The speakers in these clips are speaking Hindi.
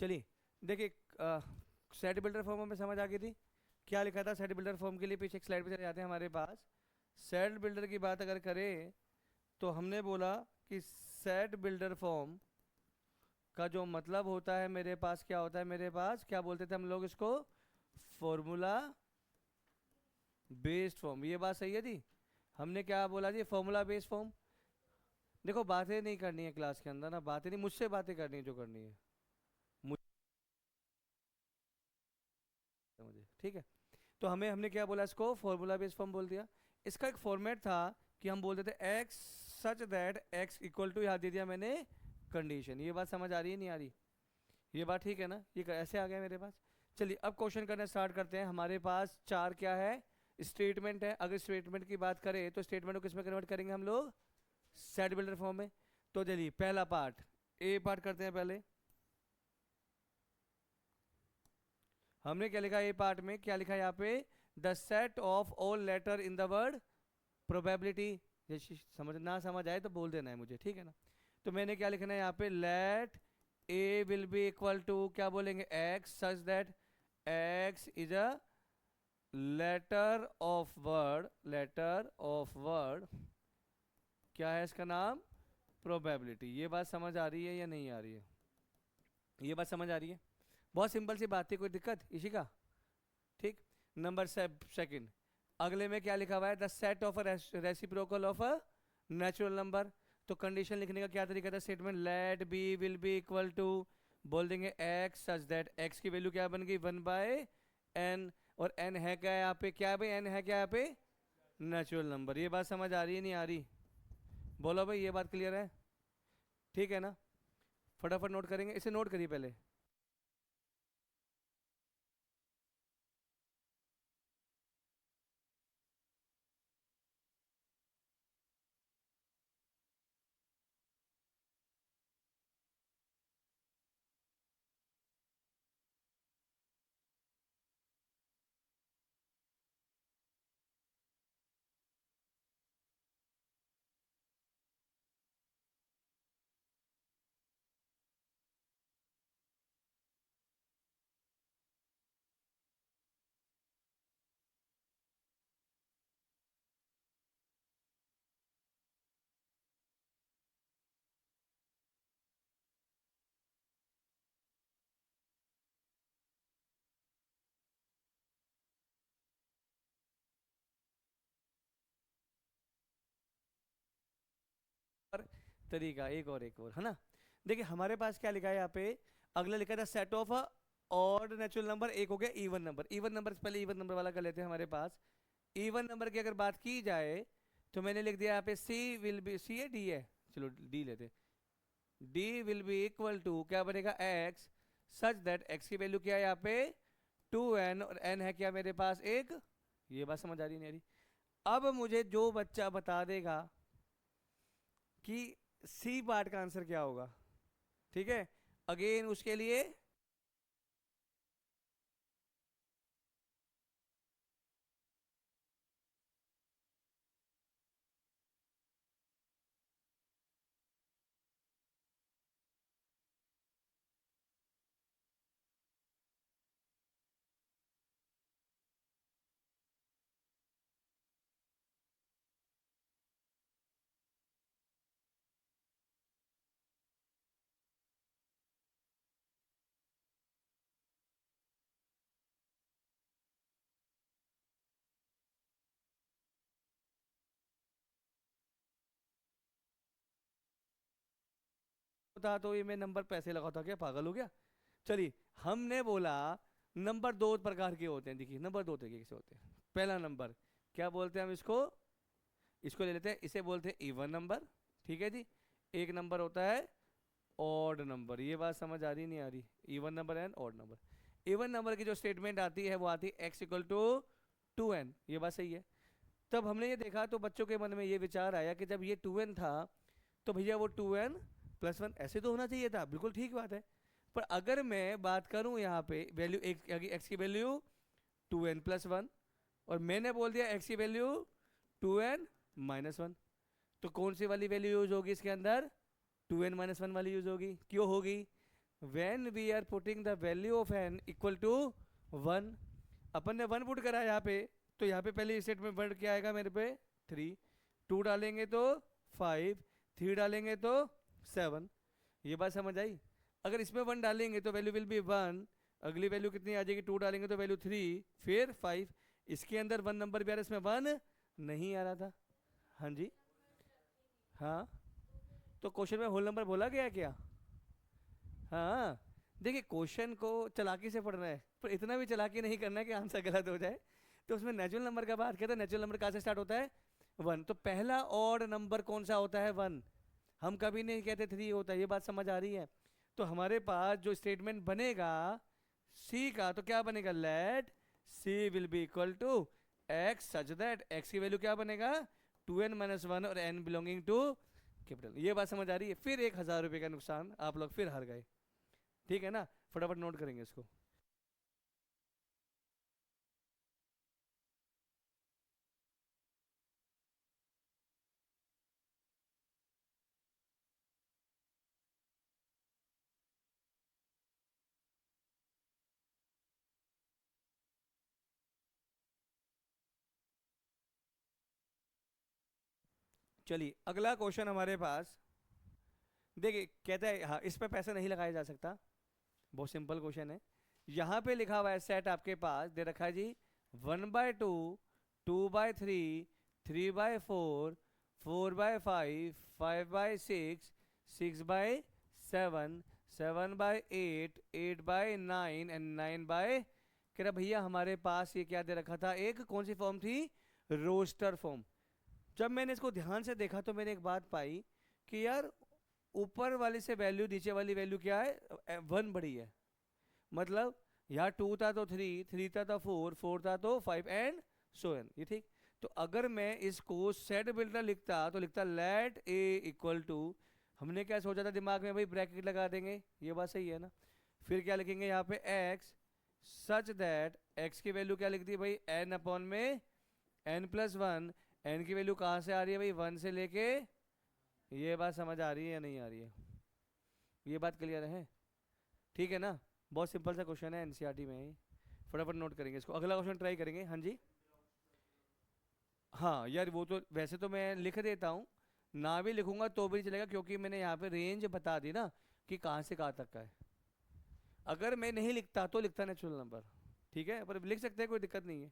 चलिए देखिए, सेट बिल्डर फॉर्म में समझ आ गई थी। क्या लिखा था सेट बिल्डर फॉर्म के लिए? पीछे एक स्लाइड पे चले जाते हैं हमारे पास। सेट बिल्डर की बात अगर करें तो हमने बोला कि सेट बिल्डर फॉर्म का जो मतलब होता है मेरे पास, क्या होता है मेरे पास, क्या बोलते थे हम लोग इसको? Formula based form. ये बात सही है जी। हमने क्या बोला जी? Formula based form. देखो बातें नहीं करनी है क्लास के अंदर ना, बातें नहीं, मुझसे बातें करनी है जो करनी है मुझे, ठीक है। तो हमें हमने क्या बोला? इसको फॉर्मूला बेस्ड फॉर्म बोल दिया। इसका एक फॉर्मेट था कि हम बोलते थे x such that x equal to, यहाँ दे दिया मैंने कंडीशन। ये बात समझ आ रही है नहीं आ रही? ये बात ठीक है ना? ये ऐसे आ गया मेरे पास। चलिए अब क्वेश्चन करना स्टार्ट करते हैं। हमारे पास चार क्या है? स्टेटमेंट है। अगर स्टेटमेंट की बात करें तो स्टेटमेंट को किस में कन्वर्ट करेंगे हम लोग? सेट बिल्डर फॉर्म में। तो चलिए पहला पार्ट, ए पार्ट करते हैं पहले। हमने क्या लिखा ए पार्ट में? क्या लिखा है यहाँ पे? The set of all letter in the word probability. ये समझ ना समझ आए तो बोल देना है मुझे, ठीक है ना? तो मैंने क्या लिखना है यहाँ पे? Let A will be equal to, क्या बोलेंगे? X such that x is a letter of word, letter of word, क्या है इसका नाम? प्रोबेबिलिटी। ये बात समझ आ रही है या नहीं आ रही है? ये बात समझ आ रही है? बहुत सिंपल सी बात थी, कोई दिक्कत इसी का? ठीक। नंबर सेकंड, अगले में क्या लिखा हुआ है? The set of a reciprocal of a natural number. तो कंडीशन लिखने का क्या तरीका था? Statement let B will be equal to, बोल देंगे एक्स सच दैट एक्स की वैल्यू क्या बन गई? 1/n। और n है क्या यहाँ पे? क्या है भाई? n है क्या यहाँ पे? Natural number. ये बात समझ आ रही है नहीं आ रही? बोलो भाई, ये बात क्लियर है? ठीक है ना? फटाफट नोट करेंगे, इसे नोट करिए पहले। और तरीका एक और है ना? देखिए हमारे पास क्या लिखा है यहाँ पे? अगला लिखा था set of odd natural number. एक हो गया इवन नंबर। इवन नंबर से पहले इवन नंबर वाला कर लेते हैं। हमारे पास इवन नंबर की अगर बात की जाए तो मैंने लिख दिया यहाँ पे सी विल बी, सी है डी है, चलो डी लेते। D will be equal to, क्या बनेगा? एक्स सच दैट एक्स की वैल्यू क्या है यहाँ पे? 2n। और n है क्या मेरे पास? एक। ये बात समझ आ रही नहीं आ रही? अब मुझे जो बच्चा बता देगा कि सी पार्ट का आंसर क्या होगा, ठीक है, अगेन उसके लिए होता तो ये मैं नंबर पैसे लगाता क्या? पागल हो गया? चलिए हमने बोला नंबर दो प्रकार के होते हैं। देखिए नंबर दो तरीके से होते हैं। पहला नंबर क्या बोलते हैं हम इसको? इसको ले लेते हैं, इसे बोलते हैं इवन नंबर, ठीक है जी। एक नंबर होता है ऑड नंबर। ये बात समझ आ रही नहीं आ रही? Even number and odd number. Even number की जो स्टेटमेंट आती है वो आती है एक्स इक्वल टू 2n। ये बात सही है। तब हमने ये देखा तो बच्चों के मन में ये विचार आया कि जब ये 2n था तो भैया वो 2n+1 ऐसे तो होना चाहिए था। बिल्कुल ठीक बात है। पर अगर मैं बात करूं यहाँ पे वैल्यू एक्स की वैल्यू 2n+1 और मैंने बोल दिया एक्स की वैल्यू 2n-1, तो कौन सी वाली वैल्यू यूज होगी इसके अंदर? 2n-1 वाली यूज होगी। क्यों होगी? When we are putting the value of n equal to 1, अपन ने 1 पुट करा यहाँ पे, तो यहाँ पे पहले स्टेटमेंट वर्ड क्या आएगा मेरे पे 3, 2 डालेंगे तो 5, 3 डालेंगे तो 7। ये बात समझ आई? अगर इसमें 1 डालेंगे तो वैल्यू विल बी 1, अगली वैल्यू कितनी आ जाएगी 2 डालेंगे तो वैल्यू 3, फिर 5। इसके अंदर 1 नंबर भी आ रहा है, इसमें 1 नहीं आ रहा था। हाँ जी, हाँ, तो क्वेश्चन में होल नंबर बोला गया क्या? हाँ, देखिए क्वेश्चन को चालाकी से पढ़ना है, पर इतना भी चालाकी नहीं करना है कि आंसर गलत हो जाए। तो उसमें नेचुरल नंबर का बात कहता है, नेचुरल नंबर कहाँ से स्टार्ट होता है 1, तो पहला ऑड नंबर कौन सा होता है 1, हम कभी नहीं कहते 3 होता है। ये बात समझ आ रही है? तो हमारे पास जो स्टेटमेंट बनेगा सी का, तो क्या बनेगा, let C will be equal to x such that x की वैल्यू क्या बनेगा 2n-1 और n बिलोंगिंग टू कैपिटल। ये बात समझ आ रही है? फिर 1000 रुपये का नुकसान, आप लोग फिर हार गए, ठीक है ना? फटाफट नोट करेंगे इसको। चलिए अगला क्वेश्चन हमारे पास, देखिए कहता है हाँ इस पे पैसा नहीं लगाया जा सकता, बहुत सिंपल क्वेश्चन है। यहाँ पे लिखा हुआ है सेट आपके पास दे रखा है जी 1/2, 2/3, 3/4, 4/5, 5/6, 6/7, 7/8, 8/9 एंड 9 कह रहा भैया हमारे पास ये क्या दे रखा था, एक कौन सी फॉर्म थी, रोस्टर फॉर्म। जब मैंने इसको ध्यान से देखा तो मैंने एक बात पाई कि यार ऊपर वाली से वैल्यू नीचे वाली वैल्यू क्या है 1 बड़ी है, मतलब यहाँ 2 था तो 3, 3 था तो 4, 4 था तो 5 एंड सो एन। ये ठीक? तो अगर मैं इसको सेट बिल्डर लिखता तो लिखता लेट ए इक्वल टू, हमने क्या सोचा था दिमाग में भाई ब्रैकेट लगा देंगे, ये बात सही है ना? फिर क्या लिखेंगे यहाँ पे एक्स सच दैट एक्स की वैल्यू क्या लिख दी भाई n/में n+1, n की वैल्यू कहाँ से आ रही है भाई 1 से लेके, ये बात समझ आ रही है या नहीं आ रही है? ये बात क्लियर है? ठीक है ना? बहुत सिंपल सा क्वेश्चन है, एनसीईआरटी में ही। फटाफट नोट करेंगे इसको, अगला क्वेश्चन ट्राई करेंगे। हाँ जी, हाँ यार वो तो वैसे तो मैं लिख देता हूँ, ना भी लिखूंगा तो भी चलेगा, क्योंकि मैंने यहाँ पे रेंज बता दी ना कि कहाँ से कहाँ तक का है। अगर मैं नहीं लिखता तो लिखता नेचुरल नंबर, ठीक है, पर लिख सकते हैं, कोई दिक्कत नहीं है।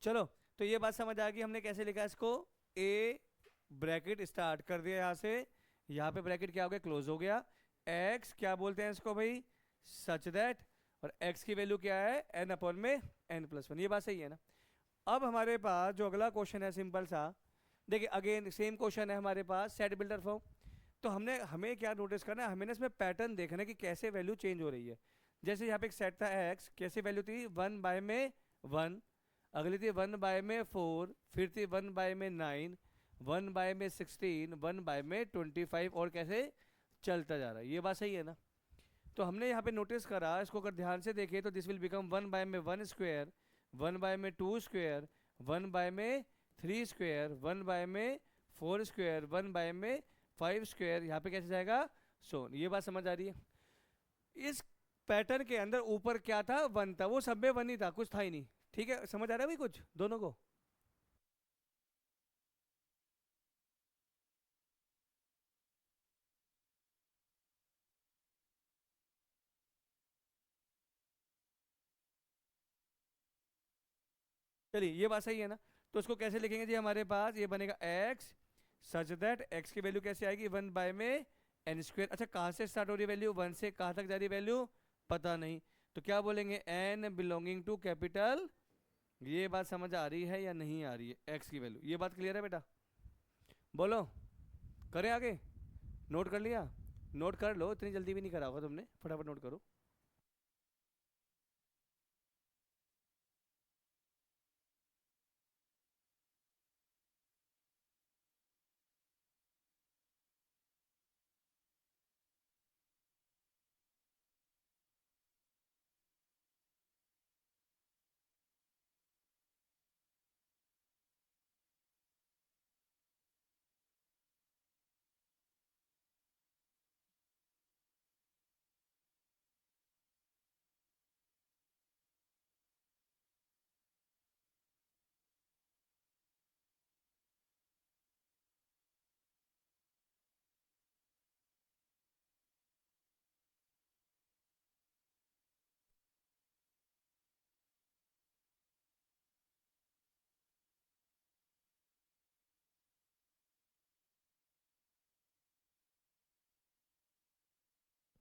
चलो, तो ये बात समझ आ गई हमने कैसे लिखा इसको, ए ब्रैकेट स्टार्ट कर दिया यहाँ से, यहाँ पे ब्रैकेट क्या हो गया क्लोज हो गया, एक्स क्या बोलते हैं इसको भाई सच दैट, और एक्स की वैल्यू क्या है n/में n+1। ये बात सही है ना? अब हमारे पास जो अगला क्वेश्चन है सिंपल सा, देखिए अगेन सेम क्वेश्चन है हमारे पास सेट बिल्डर फॉर्म। तो हमने हमें क्या नोटिस करना है, हमें ना इसमें पैटर्न देखना है कि कैसे वैल्यू चेंज हो रही है। जैसे यहाँ पे एक सेट था एक्स, कैसी वैल्यू थी 1/1, अगली थी 1/4, फिर थी 1/9, 1/16, 1/25, और कैसे चलता जा रहा है। ये बात सही है ना? तो हमने यहाँ पे नोटिस करा, इसको अगर ध्यान से देखें तो this will become 1/1 square, 1/2 square, 1/3 square, 1/4 square, 1/5 square, यहाँ पे कैसे जाएगा सोन। ये बात समझ आ रही है? इस पैटर्न के अंदर ऊपर क्या था 1 था, वो सब में 1 ही था, कुछ था ही नहीं, ठीक है, समझ आ रहा है भाई कुछ दोनों को? चलिए ये बात सही है ना। तो उसको कैसे लिखेंगे जी? हमारे पास ये बनेगा एक्स सच दैट एक्स की वैल्यू कैसे आएगी, 1 में एन स्क्वेयर। अच्छा कहाँ से स्टार्ट हो रही है वैल्यू, 1 से कहाँ तक जा रही है वैल्यू, पता नहीं। तो क्या बोलेंगे, एन बिलोंगिंग टू कैपिटल। ये बात समझ आ रही है या नहीं आ रही है, एक्स की वैल्यू? ये बात क्लियर है बेटा? बोलो, करें आगे? नोट कर लिया? नोट कर लो, इतनी जल्दी भी नहीं करा होगा तुमने, फटाफट नोट करो।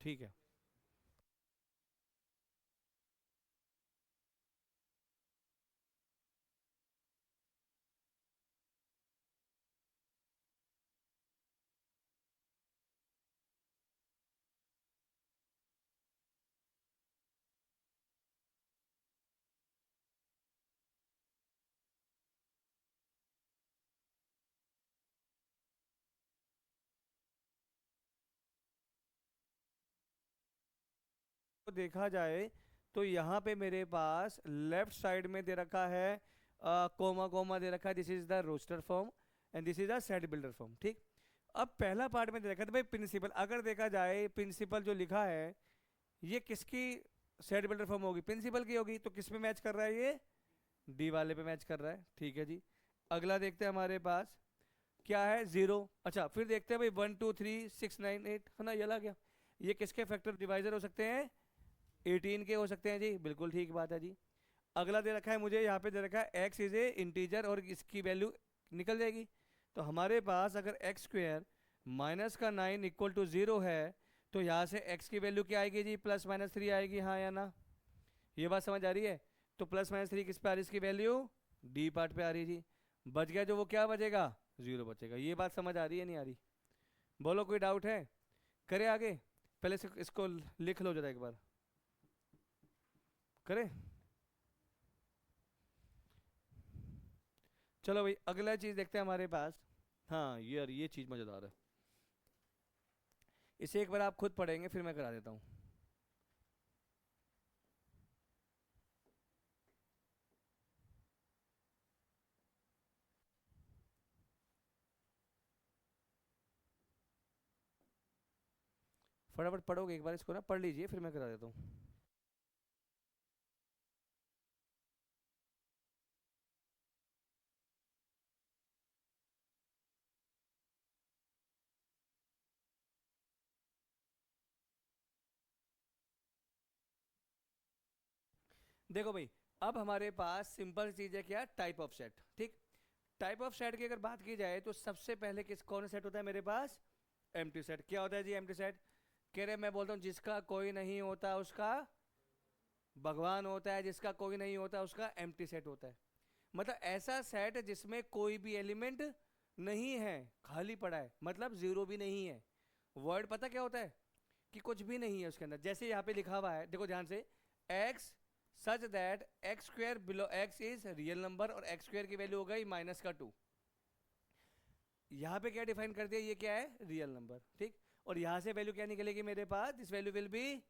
ठीक है। तो देखा जाए तो यहाँ पे मेरे पास लेफ्ट साइड में दे रखा है कोमा कोमा दे रखा है, this is the roster form and this is the set builder form. ठीक। अब पहला पार्ट में दे रखा था भाई प्रिंसिपल, अगर देखा जाए प्रिंसिपल जो लिखा है ये किसकी सेट बिल्डर फॉर्म होगी, प्रिंसिपल की होगी। तो किस में मैच कर रहा है ये, डी वाले पे मैच कर रहा है। ठीक है जी। अगला देखते हैं हमारे पास क्या है, जीरो। अच्छा फिर देखते हैं भाई 1 2 3 6 9 8 है ना, ये ला गया। ये किसके फैक्टर डिवाइजर हो सकते हैं, 18 के हो सकते हैं जी, बिल्कुल ठीक बात है जी। अगला दे रखा है मुझे यहाँ पे दे रखा है एक्स इज ए इंटीजर और इसकी वैल्यू निकल जाएगी। तो हमारे पास अगर एक्स स्क्वेयर माइनस का 9 इक्वल टू 0 है तो यहाँ से एक्स की वैल्यू क्या आएगी जी, +-3 आएगी, हाँ या ना? ये बात समझ आ रही है? तो +-3 किस पे आ रही है इसकी वैल्यू, डी पार्ट पे आ रही है जी। बच गया जो, वो क्या बचेगा, 0 बचेगा। ये बात समझ आ रही है नहीं आ रही? बोलो कोई डाउट है? करे आगे? पहले से इसको लिख लो जरा एक बार, करे। चलो भाई अगला चीज देखते हैं हमारे पास। हाँ यार ये चीज मजेदार है, इसे एक बार आप खुद पढ़ेंगे फिर मैं करा देता हूँ। फटाफट पढ़ोगे एक बार इसको ना, पढ़ लीजिए फिर मैं करा देता हूँ। देखो भाई, अब हमारे पास सिंपल चीज है क्या, टाइप ऑफ सेट। ठीक। टाइप ऑफ सेट की अगर बात की जाए तो सबसे पहले किस कौन सा सेट होता है मेरे पास, एम्प्टी सेट। क्या होता है जी एम्प्टी सेट? कह रहे मैं बोलता हूँ जिसका कोई नहीं होता उसका भगवान होता है, जिसका कोई नहीं होता उसका एम्प्टी सेट होता है। मतलब ऐसा सेट जिसमें कोई भी एलिमेंट नहीं है, खाली पड़ा है, मतलब जीरो भी नहीं है। वर्ड पता क्या होता है, कि कुछ भी नहीं है उसके अंदर। जैसे यहाँ पे लिखा हुआ है देखो ध्यान से, x such that x square below x is real number, और एक्स स्क्वेयर की वैल्यू हो गई -2। यहाँ पे क्या डिफाइन कर दिया, ये क्या है, रियल नंबर। ठीक। और यहाँ से वैल्यू क्या निकलेगी मेरे पास, this value will be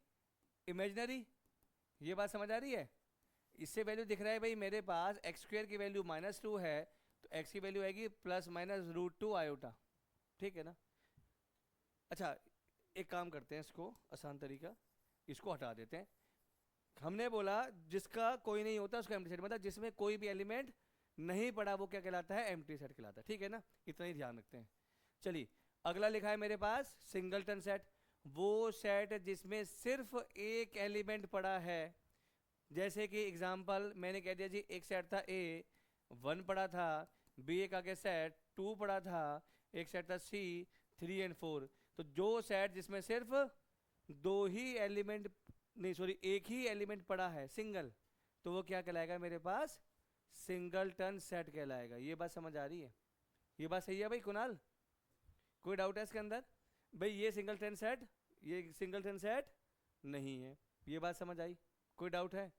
imaginary. ये बात समझ आ रही है? इससे वैल्यू दिख रहा है भाई मेरे पास एक्स स्क्वेयर की वैल्यू -2 है, तो एक्स की वैल्यू आएगी ±√2 आयोटा। ठीक है ना? अच्छा एक काम करते हैं, इसको आसान तरीका, इसको हटा देते हैं। हमने बोला जिसका कोई नहीं होता उसका एम्प्टी सेट, मतलब जिसमें कोई भी एलिमेंट नहीं पड़ा वो क्या कहलाता है, एम्प्टी सेट कहलाता है, ठीक है ना, इतना ही ध्यान रखते हैं। चलिए अगला लिखा है मेरे पास सिंगलटन सेट, वो सेट जिसमें सिर्फ एक एलिमेंट पड़ा है। जैसे कि एग्जांपल मैंने कह दिया जी, एक सेट था ए 1 पड़ा था, बी एक आगे सेट 2 पड़ा था, एक सेट था सी 3 एंड 4। तो जो सेट जिसमें सिर्फ दो ही एलिमेंट, नहीं सॉरी एक ही एलिमेंट पड़ा है सिंगल, तो वो क्या कहलाएगा मेरे पास, सिंगलटन सेट कहलाएगा। ये बात समझ आ रही है, ये बात सही है भाई कुणाल, कोई डाउट है इसके अंदर? भाई ये सिंगलटन सेट, ये सिंगलटन सेट नहीं है, ये बात समझ आई, कोई डाउट है?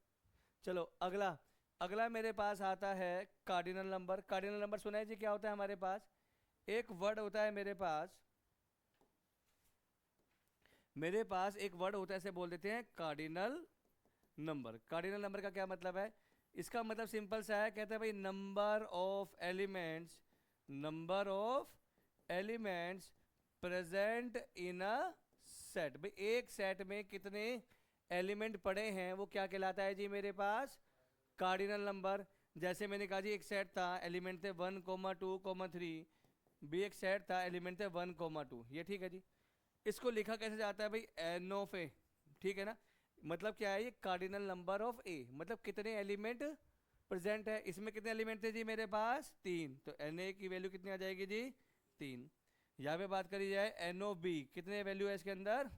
चलो अगला, अगला मेरे पास आता है कार्डिनल नंबर। कार्डिनल नंबर सुना है जी क्या होता है हमारे पास, एक वर्ड होता है मेरे पास, मेरे पास एक वर्ड होता है, ऐसे बोल देते हैं कार्डिनल नंबर। कार्डिनल नंबर का क्या मतलब है, इसका मतलब सिंपल सा है, कहते हैं भाई number of elements, number of elements present in a set. भाई एक सेट में कितने एलिमेंट पड़े हैं वो क्या कहलाता है जी मेरे पास, कार्डिनल नंबर। जैसे मैंने कहा जी एक सेट था, एलिमेंट थे 1, 2, 3, भी एक सेट था, एलिमेंट थे 1, 2, ये ठीक है जी। इसको लिखा कैसे जाता है भाई, एन ऑफ ए, ठीक है ना, मतलब क्या है ये, कार्डिनल नंबर ऑफ ए, मतलब कितने एलिमेंट प्रेजेंट है। इसमें कितने एलिमेंट थे जी मेरे पास 3, तो एन ए की वैल्यू कितनी आ जाएगी जी 3। यहाँ पे बात करी जाए एन ओ बी, कितने वैल्यू है इसके अंदर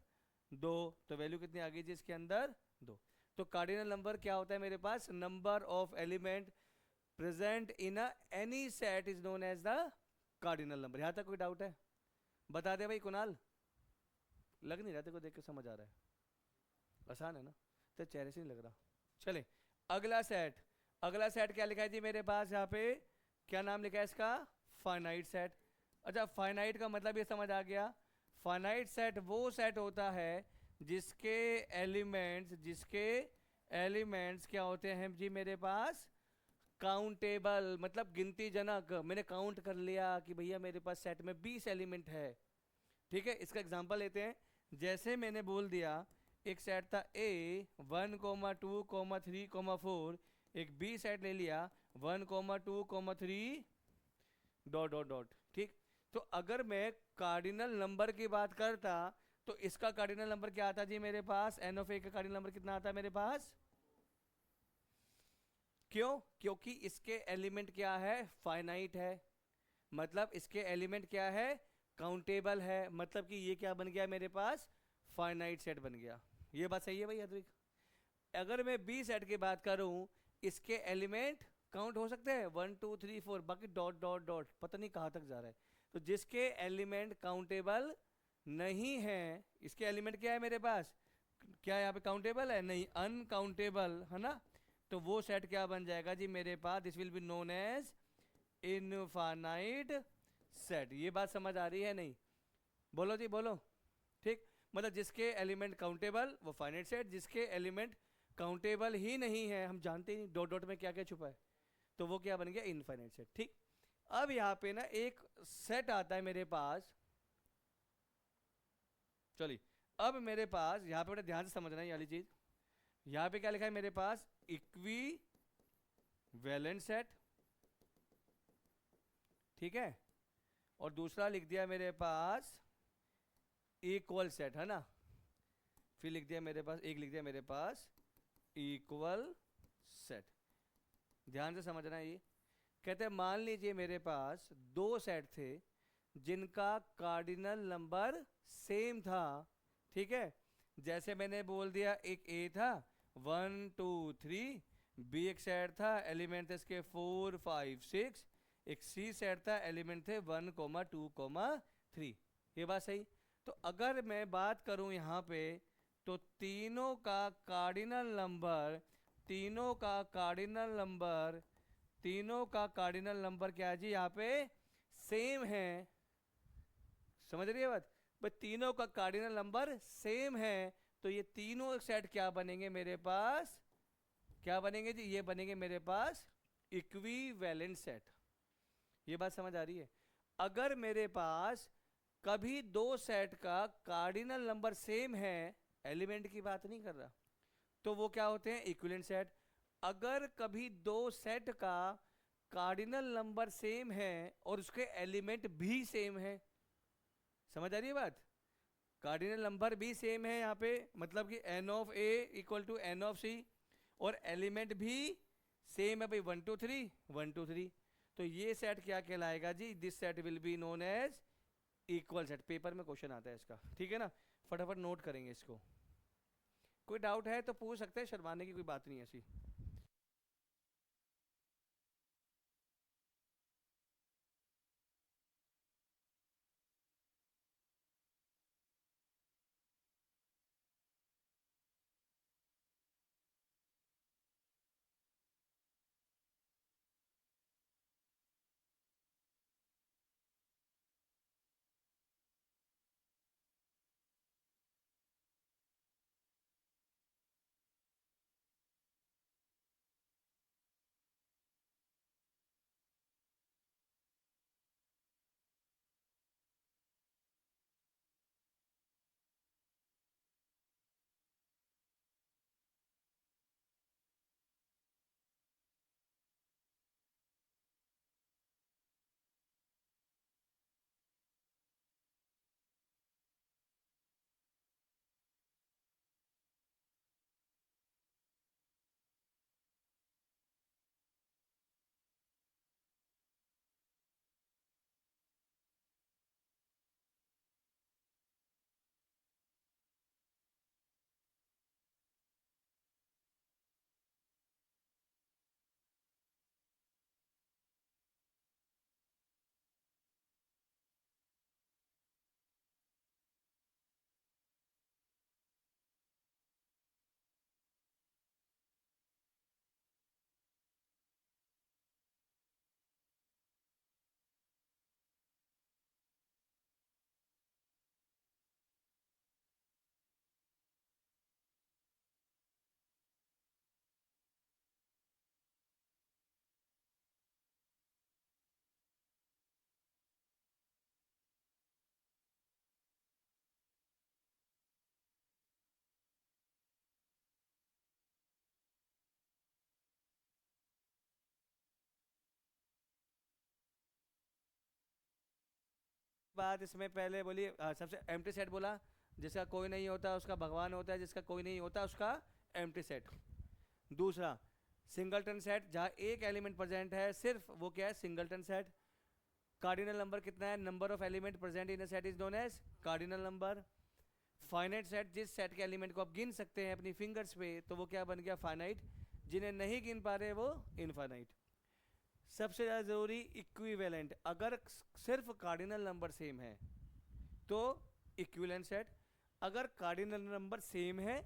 2, तो वैल्यू कितनी आ गई जी इसके अंदर 2। तो कार्डिनल नंबर क्या होता है मेरे पास, number of element present in any set is known as the cardinal number. यहाँ तक कोई डाउट है? बता दे भाई कुणाल, लग नहीं रहा तेरे को देख के समझ आ रहा है, आसान है ना, तो चेहरे से नहीं लग रहा। चले अगला सेट, अगला सेट क्या लिखा है जी मेरे पास यहाँ पे, क्या नाम लिखा है इसका, फाइनाइट सेट। अच्छा फाइनाइट का मतलब ये समझ आ गया, फाइनाइट सेट वो सेट होता है जिसके एलिमेंट्स, जिसके एलिमेंट्स क्या होते हैं जी मेरे पास, काउंटेबल, मतलब गिनती जनक। मैंने काउंट कर लिया कि भैया मेरे पास सेट में 20 एलिमेंट है, ठीक है। इसका एग्जांपल लेते हैं, जैसे मैंने बोल दिया एक सेट था ए 1, 2, 3, 4, एक बी सेट ले लिया 1, 2, 3 डॉट डॉट डॉट, ठीक। तो अगर मैं कार्डिनल नंबर की बात करता तो इसका कार्डिनल नंबर क्या आता जी मेरे पास, एन ऑफ ए का कार्डिनल नंबर कितना आता है मेरे पास, क्यों, क्योंकि इसके एलिमेंट क्या है, फाइनाइट है, मतलब इसके एलिमेंट क्या है, काउंटेबल है, मतलब कि ये क्या बन गया मेरे पास, फाइनाइट सेट बन गया। ये बात सही है भाई अद्विक? अगर मैं बी सेट की बात करूं, इसके एलिमेंट काउंट हो सकते हैं 1, 2, 3, 4, बाकी डॉट डॉट डॉट पता नहीं कहाँ तक जा रहा है। तो जिसके एलिमेंट काउंटेबल नहीं है, इसके एलिमेंट क्या है मेरे पास, क्या यहाँ पे काउंटेबल है, नहीं, अनकाउंटेबल है ना, तो वो सेट क्या बन जाएगा जी मेरे पास, this will be known as infinite set. ये बात समझ आ रही है नहीं, बोलो जी बोलो, ठीक। मतलब जिसके एलिमेंट काउंटेबल वो फाइनाइट सेट, जिसके एलिमेंट काउंटेबल ही नहीं है, हम जानते ही नहीं डॉट डॉट में क्या क्या छुपा है, तो वो क्या बन गया, इनफाइनाइट सेट, ठीक। अब यहाँ पे ना एक सेट आता है मेरे पास, चलिए अब मेरे पास यहाँ पे बड़े ध्यान से समझना है ये वाली चीज, यहाँ पे क्या लिखा है मेरे पास, इक्वी वैलेंट सेट, ठीक है, और दूसरा लिख दिया मेरे पास इक्वल सेट, है ना, फिर लिख दिया मेरे पास, एक लिख दिया मेरे पास इक्वल सेट। ध्यान से समझना ये, कहते हैं मान लीजिए मेरे पास दो सेट थे जिनका कार्डिनल नंबर सेम था, ठीक है। जैसे मैंने बोल दिया एक ए था 1, 2, 3, बी एक सेट था, एलिमेंट थे इसके 4, 5, 6, एक सी सेट था, एलिमेंट थे 1, 2, 3। ये बात सही? तो अगर मैं बात करूं यहाँ पे, तो तीनों का कार्डिनल नंबर, तीनों का कार्डिनल नंबर, तीनों का कार्डिनल नंबर क्या है जी यहाँ पे, सेम है। समझ रही है बात? भाई तीनों का कार्डिनल नंबर सेम है, तो ये तीनों सेट क्या बनेंगे मेरे पास, क्या बनेंगे जी, ये बनेंगे मेरे पास इक्विवेलेंट सेट। ये बात समझ आ रही है? अगर मेरे पास कभी दो सेट का कार्डिनल नंबर सेम है, एलिमेंट की बात नहीं कर रहा, तो वो क्या होते हैं, इक्विवेलेंट सेट। अगर कभी दो सेट का कार्डिनल नंबर सेम है और उसके एलिमेंट भी सेम है, समझ आ रही है बात, कार्डिनल नंबर भी सेम है यहाँ पे, मतलब कि n of A equal to n of C, और एलिमेंट भी सेम है भाई, 1 2 3 1 2 3, तो ये सेट क्या कहलाएगा जी, this set will be known as equal set. Paper में क्वेश्चन आता है इसका, ठीक है ना, फटाफट नोट करेंगे इसको। कोई डाउट है तो पूछ सकते हैं, शर्माने की कोई बात नहीं है ऐसी। बात इसमें पहले बोली, सबसे एम्प्टी सेट बोला, जिसका कोई नहीं होता उसका भगवान होता है, जिसका कोई नहीं होता उसका एम्प्टी सेट। दूसरा, सिंगलटन सेट, जहाँ एक एलिमेंट प्रेजेंट है सिर्फ, वो क्या है, सिंगलटन सेट। कार्डिनल नंबर कितना है, number of element present in set is known as cardinal number. Finite set, जिस सेट के एलिमेंट को आप गिन सकते हैं अपनी फिंगर्स पे, तो वो क्या बन गया, फाइनाइट। जिन्हें नहीं गिन पा रहे वो इनफाइनाइट। सबसे ज़्यादा जरूरी, इक्विवेलेंट, अगर सिर्फ कार्डिनल नंबर सेम है तो इक्विवेलेंट सेट। अगर कार्डिनल नंबर सेम है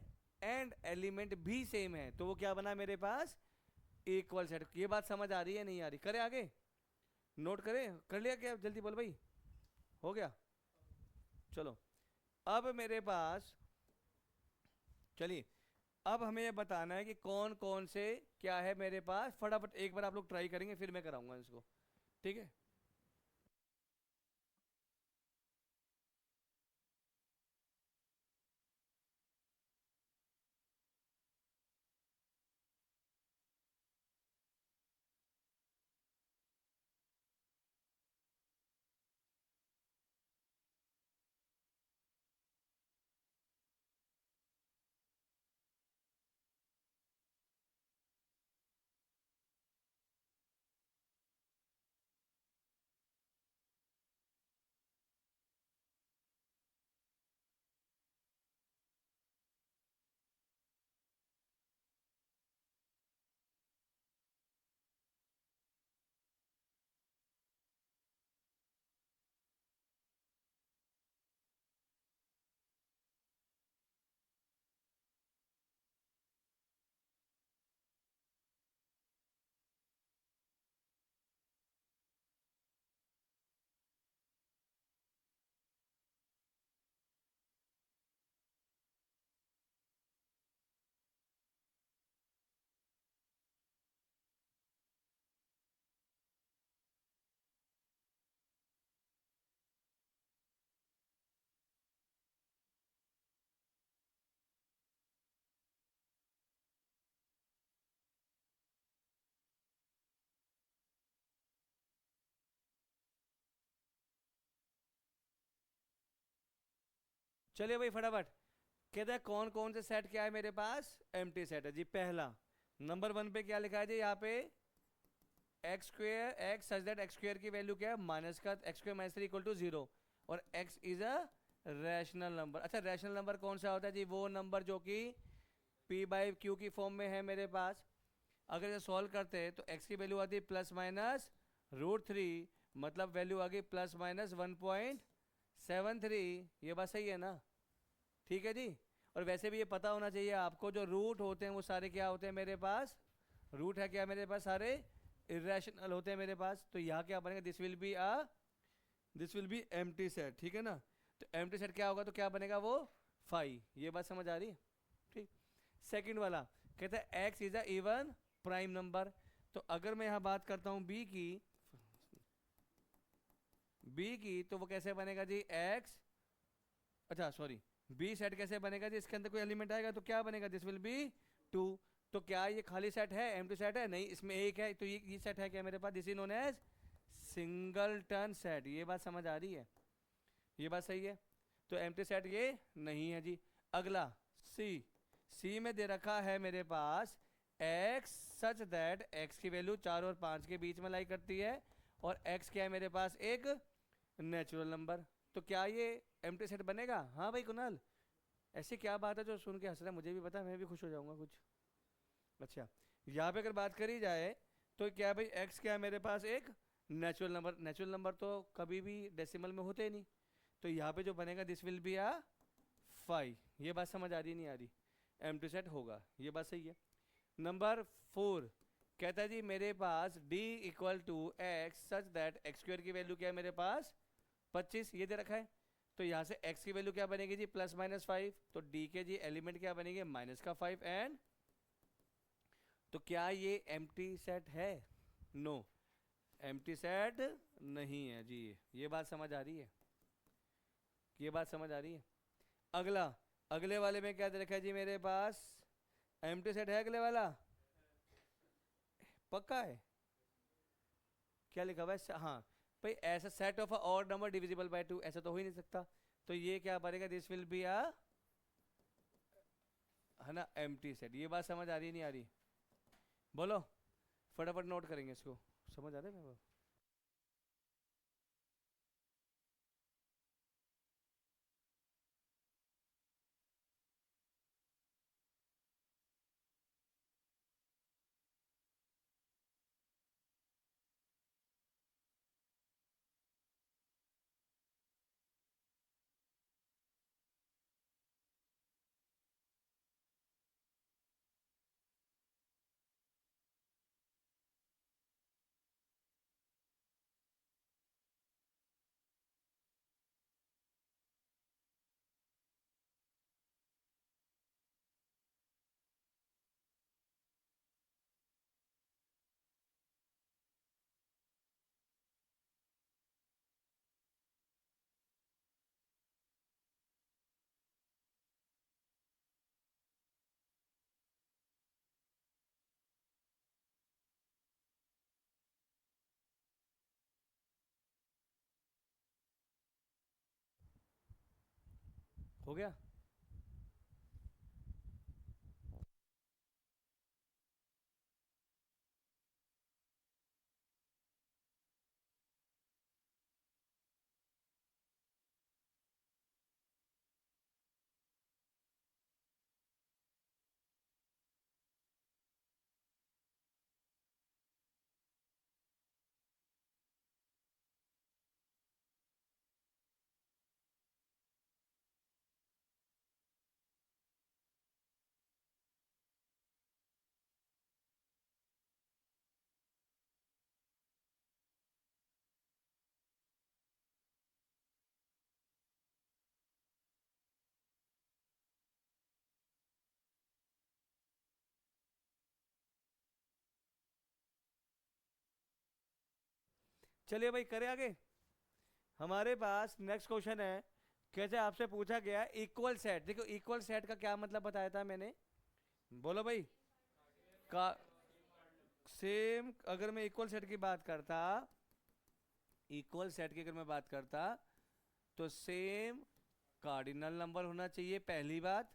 एंड एलिमेंट भी सेम है तो वो क्या बना मेरे पास, इक्वल सेट। ये बात समझ आ रही है नहीं आ रही, करें आगे, नोट करें, कर लिया क्या, जल्दी बोल भाई, हो गया, चलो। अब मेरे पास, चलिए, अब हमें ये बताना है कि कौन कौन से क्या है मेरे पास, फटाफट एक बार आप लोग ट्राई करेंगे फिर मैं कराऊंगा इसको, ठीक है। चलिए भाई फटाफट, कहता है कौन कौन से सेट क्या है मेरे पास, एम्प्टी सेट है जी। पहला नंबर 1 पे क्या लिखा है जी, यहाँ पे x square, x such that x square की वैल्यू क्या है, माइनस का x square minus 3 equal to 0, और x is a rational number. अच्छा रैशनल नंबर कौन सा होता है जी, वो नंबर जो कि पी बाई क्यू की फॉर्म में है मेरे पास। अगर इसे सॉल्व करते हैं तो एक्स की वैल्यू आती है +-√3, मतलब वैल्यू आ गई +-1.73। ये बात सही है ना, ठीक है जी। और वैसे भी ये पता होना चाहिए आपको, जो रूट होते हैं वो सारे क्या होते हैं मेरे पास, रूट है क्या मेरे पास, सारे इरेशनल होते हैं मेरे पास। तो यहाँ क्या बनेगा, this will B empty set, ठीक है ना। तो एम्प्टी सेट क्या होगा, तो क्या बनेगा वो 5। ये बात समझ आ रही है, ठीक। सेकंड वाला कहता है x is a even prime number. तो अगर मैं यहाँ बात करता हूँ बी की तो वो कैसे बनेगा जी, एक्स, अच्छा सॉरी, बी सेट कैसे बनेगा जी, इसके अंदर कोई एलिमेंट आएगा तो क्या बनेगा, दिस विल बी 2। तो क्या ये खाली सेट है, एम्प्टी सेट है, नहीं, इसमें एक है, तो ये सेट है क्या मेरे पास, this is known as singleton set. ये बात समझ आ रही है, ये बात सही है। तो एम्प्टी सेट ये नहीं है जी। अगला सी में दे रखा है मेरे पास एक्स सच दैट एक्स की वैल्यू 4 और 5 के बीच में लाई करती है, और एक्स क्या है मेरे पास, एक नेचुरल नंबर। तो क्या ये एम्प्टी सेट बनेगा, हाँ भाई कुणाल, ऐसी क्या बात है जो सुन के हंस रहा है, मुझे भी पता, मैं भी खुश हो जाऊंगा कुछ। अच्छा, यहाँ पे अगर बात करी जाए तो क्या भाई, एक्स क्या है मेरे पास, एक नेचुरल नंबर। नेचुरल नंबर तो कभी भी डेसिमल में होते ही नहीं, तो यहाँ पे जो बनेगा दिस विल बी आ 5। ये बात समझ आ रही नहीं आ रही, एम्प्टी सेट होगा, ये बात सही है। नंबर 4 कहता है जी मेरे पास d equal to x such that x square की वैल्यू क्या है मेरे पास 25, ये दे रखा है। तो यहाँ से x की वैल्यू क्या बनेगी जी, +-5। तो d के जी एलिमेंट क्या बनेंगे, -5 एंड, तो क्या ये एम्प्टी सेट है, नो, एम्प्टी सेट नहीं है जी। ये बात समझ आ रही है, ये बात समझ आ रही है। अगला, अगले वाले में क्या दे रखा है जी मेरे पास, एम्प्टी सेट है अगले वाला, पक्का है, क्या लिखा हुआ है, हाँ भाई, ऐसा set of a odd number divisible by 2, ऐसा तो हो ही नहीं सकता। तो ये क्या बनेगा, दिस विल बी आ, है ना, एम्प्टी सेट। ये बात समझ आ रही नहीं आ रही, बोलो, फटाफट नोट करेंगे इसको, समझ आ रहा है मेरे को। हो गया, चलिए भाई करें आगे। हमारे पास नेक्स्ट क्वेश्चन है, कैसे आपसे पूछा गया इक्वल सेट। देखो इक्वल सेट का क्या मतलब बताया था मैंने, बोलो भाई, का सेम, अगर मैं इक्वल सेट की बात करता, इक्वल सेट की अगर मैं बात करता, तो सेम कार्डिनल नंबर होना चाहिए, पहली बात।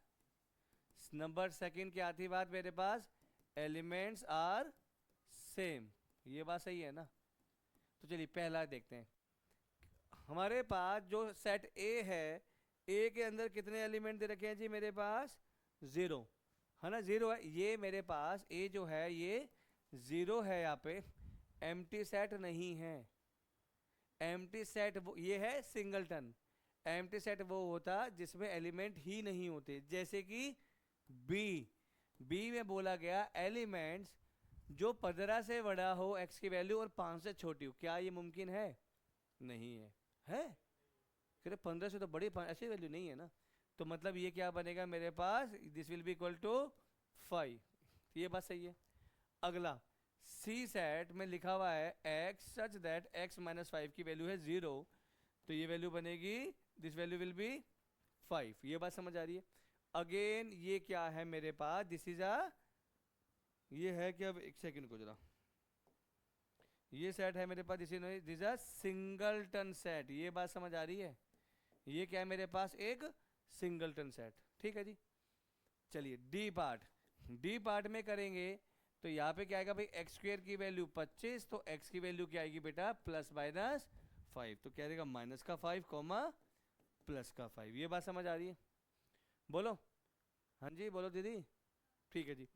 नंबर सेकंड क्या थी बात मेरे पास, एलिमेंट्स आर सेम। ये बात सही है ना? तो चलिए पहला देखते हैं। हमारे पास जो सेट ए है, ए के अंदर कितने एलिमेंट दे रखे हैं जी मेरे पास? 0 है ना, 0 है। ये मेरे पास ए जो है ये 0 है, यहाँ पे एम्प्टी सेट नहीं है। एम्प्टी सेट वो ये है सिंगलटन। एम्प्टी सेट वो होता जिसमें एलिमेंट ही नहीं होते, जैसे कि बी। बी में बोला गया एलिमेंट्स जो 15 से बड़ा हो एक्स की वैल्यू और 5 से छोटी हो। क्या ये मुमकिन है? नहीं है। है? फिर 15 से तो बड़ी ऐसी वैल्यू नहीं है ना। तो मतलब ये क्या बनेगा मेरे पास, this will be equal to 5। ये बात सही है। अगला सी सेट में लिखा हुआ है x such that x minus 5 की वैल्यू है 0, तो ये वैल्यू बनेगी, दिस वैल्यू विल बी 5। ये बात समझ आ रही है? अगेन ये क्या है मेरे पास, दिस इज अ, ये है कि अब एक सेकंड को जरा, ये सेट है मेरे पास, this is a singleton set. ये बात समझ आ रही है? ये क्या है मेरे पास, एक सिंगलटन सेट। ठीक है जी। चलिए डी पार्ट, डी पार्ट में करेंगे तो यहाँ पे क्या आएगा भाई, एक्स स्क्वेयर की वैल्यू 25, तो एक्स की वैल्यू क्या आएगी बेटा, प्लस माइनस 5, तो क्या रहेगा माइनस का 5 कॉमा प्लस का 5। ये बात समझ आ रही है? बोलो हाँ जी, बोलो दीदी। ठीक है जी।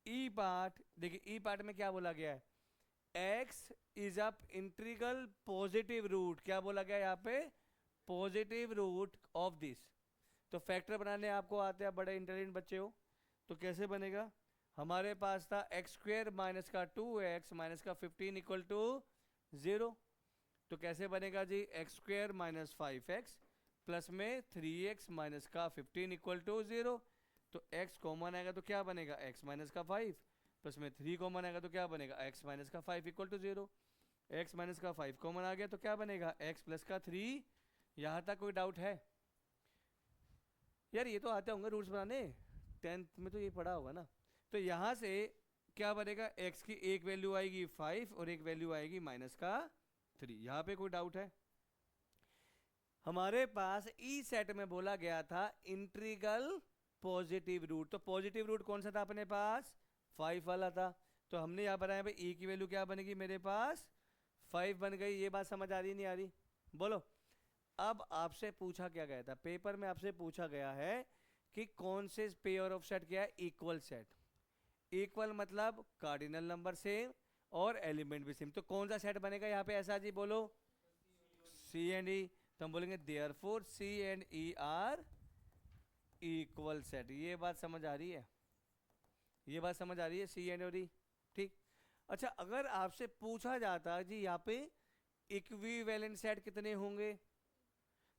ई पार्ट देखिए, ई पार्ट में क्या बोला गया है, x is a integral positive root. क्या बोला गया यहाँ पे, पॉजिटिव रूट ऑफ दिस। तो फैक्टर बनाने आपको आते हैं, बड़े इंटेलिजेंट बच्चे हो, तो कैसे बनेगा, हमारे पास था एक्स स्क्वेयर माइनस का 2x माइनस का 15 इक्वल टू 0। तो कैसे बनेगा जी, x square minus 5x plus में 3x माइनस का 15 इक्वल टू 0। तो x कॉमन आएगा तो क्या बनेगा, x माइनस का 5 प्लस में 3 कॉमन आएगा तो क्या बनेगा, x माइनस का 5 इक्वल टू 0। x माइनस का 5 कॉमन आ गया तो क्या बनेगा, x प्लस का 3। यहाँ तक कोई डाउट है? यार ये तो आते होंगे रूट्स बनाने, 10th में तो ये पढ़ा होगा ना। तो यहाँ से क्या बनेगा, x की एक वैल्यू आएगी 5 और एक वैल्यू आएगी माइनस का 3। यहाँ पे कोई डाउट है? हमारे पास ई सेट में बोला गया था इंटीग्रल पॉजिटिव रूट, तो पॉजिटिव रूट कौन सा था अपने पास, 5 वाला था। तो हमने यहाँ बनाया भाई ई की वैल्यू क्या बनेगी मेरे पास, 5 बन गई। ये बात समझ आ रही नहीं आ रही, बोलो। अब आपसे पूछा क्या गया था पेपर में, आपसे पूछा गया है कि कौन से पेयर ऑफ सेट क्या है, इक्वल सेट। इक्वल मतलब कार्डिनल नंबर सेम और एलिमेंट भी सेम। तो कौन सा सेट बनेगा यहाँ पे ऐसा जी, बोलो सी एंड ई। तो हम बोलेंगे therefore C and E are equal set. ये बात समझ आ रही है? ये बात समझ आ रही है, सी एंड और ई। ठीक। अच्छा अगर आपसे पूछा जाता जी यहाँ पे इक्विवेलेंट सेट कितने होंगे,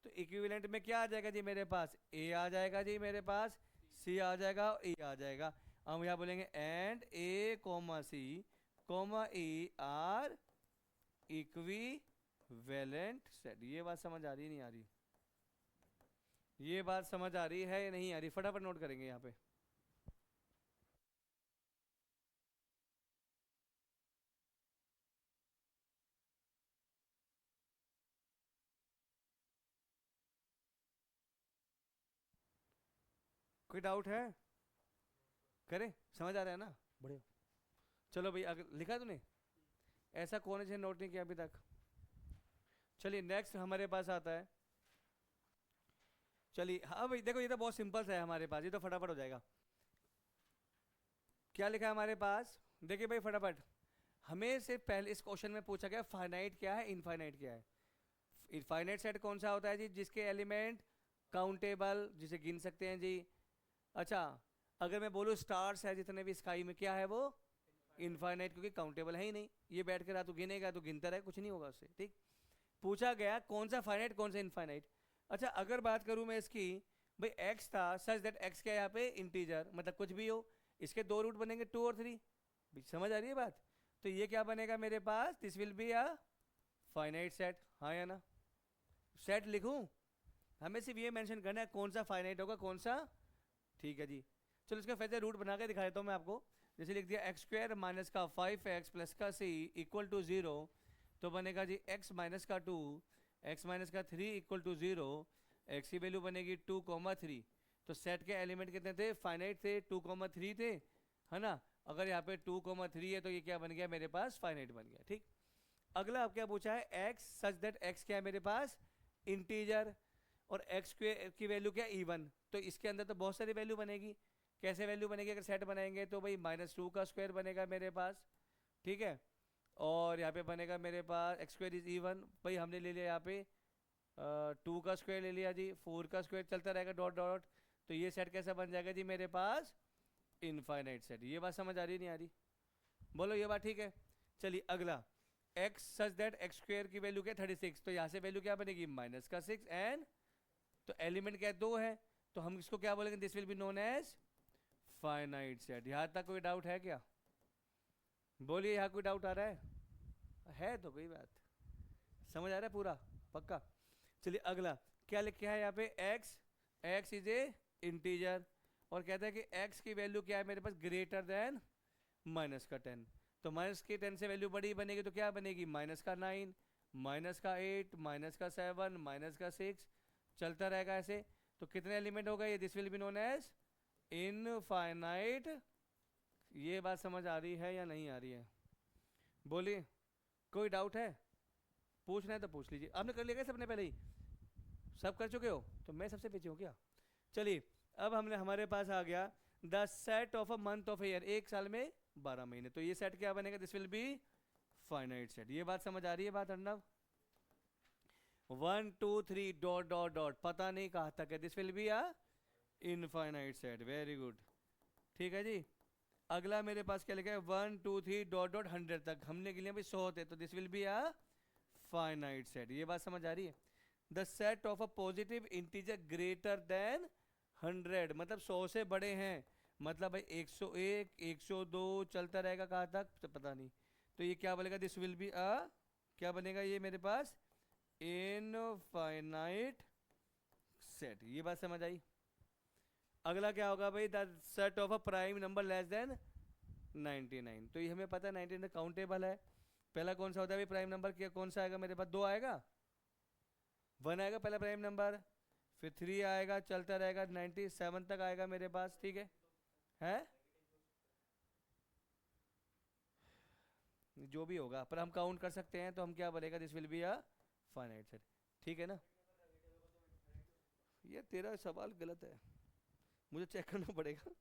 तो इक्विवेलेंट में क्या आ जाएगा जी मेरे पास, ए आ जाएगा जी मेरे पास, सी आ जाएगा, ई आ जाएगा। हम यहाँ बोलेंगे and A comma C comma E are equivalent set. ये बात समझ आ रही नहीं आ रही? ये बात समझ आ रही है या नहीं आ रही, फटाफट नोट करेंगे यहाँ पे। कोई डाउट है? करें, समझ आ रहा है ना, बढ़िया। चलो भाई अगर लिखा तूने, ऐसा कौन से नोट नहीं किया अभी तक। चलिए नेक्स्ट हमारे पास आता है, चलिए हाँ भाई देखो ये तो बहुत सिंपल सा है हमारे पास, ये तो फटाफट हो जाएगा। क्या लिखा है हमारे पास, देखिए भाई फटाफट। हमें से पहले इस क्वेश्चन में पूछा गया फाइनाइट क्या है, इनफाइनाइट क्या है। इनफाइनाइट सेट कौन सा होता है जी, जिसके एलिमेंट काउंटेबल, जिसे गिन सकते हैं जी। अच्छा अगर मैं बोलूँ स्टार्स है जितने भी स्काई में, क्या है वो, इनफाइनाइट, क्योंकि काउंटेबल है ही नहीं। ये बैठ कर तू गिनेगा तो गिनता रहे, कुछ नहीं होगा उससे। ठीक। पूछा गया कौन सा फाइनाइट कौन सा इनफाइनाइट। अच्छा अगर बात करूं मैं इसकी, भाई x था सच दैट x क्या है यहाँ पे, इंटीजर, मतलब कुछ भी हो, इसके दो रूट बनेंगे 2 और 3। समझ आ रही है बात? तो ये क्या बनेगा मेरे पास, this will be a finite set. हाँ या ना, सेट लिखूं, हमें सिर्फ ये मेंशन करना है कौन सा फाइनाइट होगा कौन सा। ठीक है जी। चलो इसका फैसला रूट बना के दिखा देता हूँ मैं आपको। जैसे लिख दिया एक्स स्क्वायर माइनस का 5x प्लस का सी इक्वल टू 0, तो बनेगा जी x माइनस का 2 x माइनस का 3 इक्वल टू 0, एक्स की वैल्यू बनेगी 2,3। तो सेट के एलिमेंट कितने थे, फाइनाइट थे, 2,3 थे, है ना। अगर यहाँ पे 2,3 है तो ये क्या बन गया मेरे पास, फाइनाइट बन गया। ठीक, अगला आप क्या पूछा है, एक्स सच दैट एक्स क्या है मेरे पास, इंटीजर, और एक्स की वैल्यू क्या, इवन। तो इसके अंदर तो बहुत सारी वैल्यू बनेगी। कैसे वैल्यू बनेगी अगर सेट बनाएंगे, तो भाई -2 का स्क्वायर बनेगा मेरे पास, ठीक है। और यहाँ पे बनेगा मेरे पास एक्स स्क्वायर इज इवन, भाई हमने ले लिया यहाँ पे 2 का स्क्वायर ले लिया जी, 4 का स्क्वायर चलता रहेगा डॉट डॉट। तो ये सेट कैसा बन जाएगा जी मेरे पास, इनफाइनाइट सेट। ये बात समझ आ रही नहीं आ रही, बोलो ये बात ठीक है। चलिए अगला, x such that x square की वैल्यू क्या, 36। तो यहाँ से वैल्यू क्या बनेगी, -6 एंड, तो एलिमेंट क्या है, 2 है, तो हम इसको क्या बोलेंगे, this will be known as finite set. यहाँ तक कोई डाउट है क्या, बोलिए यहाँ कोई डाउट आ रहा है तो कोई बात, समझ आ रहा है पूरा, पक्का। चलिए अगला क्या लिखे है यहाँ पे, एक्स इज ए इंटीजर, और कहता है कि एक्स की वैल्यू क्या है मेरे पास, ग्रेटर देन -10। तो -10 से वैल्यू बड़ी बनेगी तो क्या बनेगी, -9, -8, -7, -6, चलता रहेगा ऐसे। तो कितने एलिमेंट होगा ये, this will be known as infinite. ये बात समझ आ रही है या नहीं आ रही है, बोलिए कोई डाउट है, पूछना है तो पूछ लीजिए। आपने कर लिया क्या सबने, पहले ही सब कर चुके हो, तो मैं सबसे पीछे हूँ क्या। चलिए अब हमारे पास आ गया the set of a month of year, एक साल में 12 महीने। तो ये सेट क्या बनेगा, this will be finite set. ये बात समझ आ रही है बात अर्णव, 1 2 3 डॉट डॉट डॉट, पता नहीं कहाँ तक है, this will be a infinite set, very good, ठीक है जी। अगला मेरे पास क्या लिखा है, 1 2 3 डॉट डॉट 100 तक, हमने के लिए भी 100 होते, तो this will be a finite set. ये बात समझ आ रही है। The set of a positive integer greater than 100, मतलब 100 से बड़े हैं, मतलब भाई 101 102 चलता रहेगा कहाँ तक तो पता नहीं। तो ये क्या बोलेगा, दिस विल बी अ, क्या बनेगा ये मेरे पास, इनफाइनाइट सेट। ये बात समझ आई। अगला क्या होगा भाई, the set of a prime number less than 99। तो ये हमें पता है 99 काउंटेबल है। पहला कौन सा होता है भाई प्राइम नंबर, क्या कौन सा आएगा मेरे पास, 2 आएगा, 1 आएगा पहला प्राइम नंबर, फिर 3 आएगा, चलता रहेगा 97 तक आएगा मेरे पास, ठीक है जो भी होगा, पर हम काउंट कर सकते हैं, तो हम क्या बोलेगा, this will be a finite set, ठीक है ना। ये तेरा सवाल गलत है, मुझे चेक करना पड़ेगा।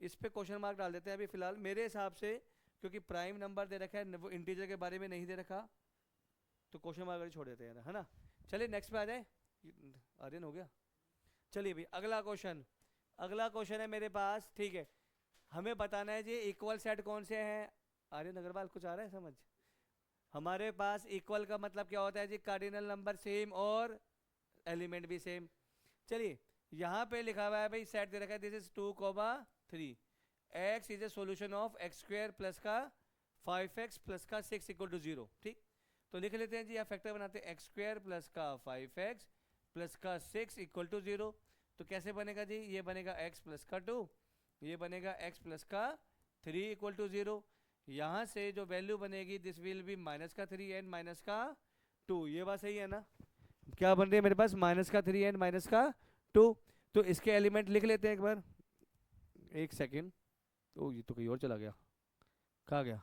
इस पे क्वेश्चन मार्क डाल देते हैं अभी फिलहाल मेरे हिसाब से, क्योंकि प्राइम नंबर दे रखा है, वो इंटीजर के बारे में नहीं दे रखा, तो क्वेश्चन मार्क छोड़ देते हैं, है ना। चलिए नेक्स्ट पे आ जाए, आर्यन हो गया। चलिए भाई अगला क्वेश्चन है मेरे पास, ठीक है। हमें बताना है जी इक्वल सेट कौन से हैं। आर्यन अग्रवाल कुछ आ रहा है समझ, हमारे पास इक्वल का मतलब क्या होता है जी, कार्डिनल नंबर सेम और एलिमेंट भी सेम। चलिए यहाँ पे लिखा हुआ है भाई, सेट दे रखा है, this is 2,3, x is a solution of x square plus का 5x प्लस का 6 इक्वल टू 0, ठीक। तो लिख लेते हैं जी, यहाँ फैक्टर बनाते हैं, एक्स स्क्वायर प्लस का 5x प्लस का 6 इक्वल टू 0। तो कैसे बनेगा जी, ये बनेगा x प्लस का 2, ये बनेगा x प्लस का 3 इक्वल टू 0। यहाँ से जो वैल्यू बनेगी, दिस विल बी -3 एंड -2। ये बात सही है ना, क्या बन रही है मेरे पास, -3 एंड -2। तो इसके एलिमेंट लिख लेते हैं एक बार, एक सेकेंड। ओ ये तो कहीं और चला गया, कहाँ गया,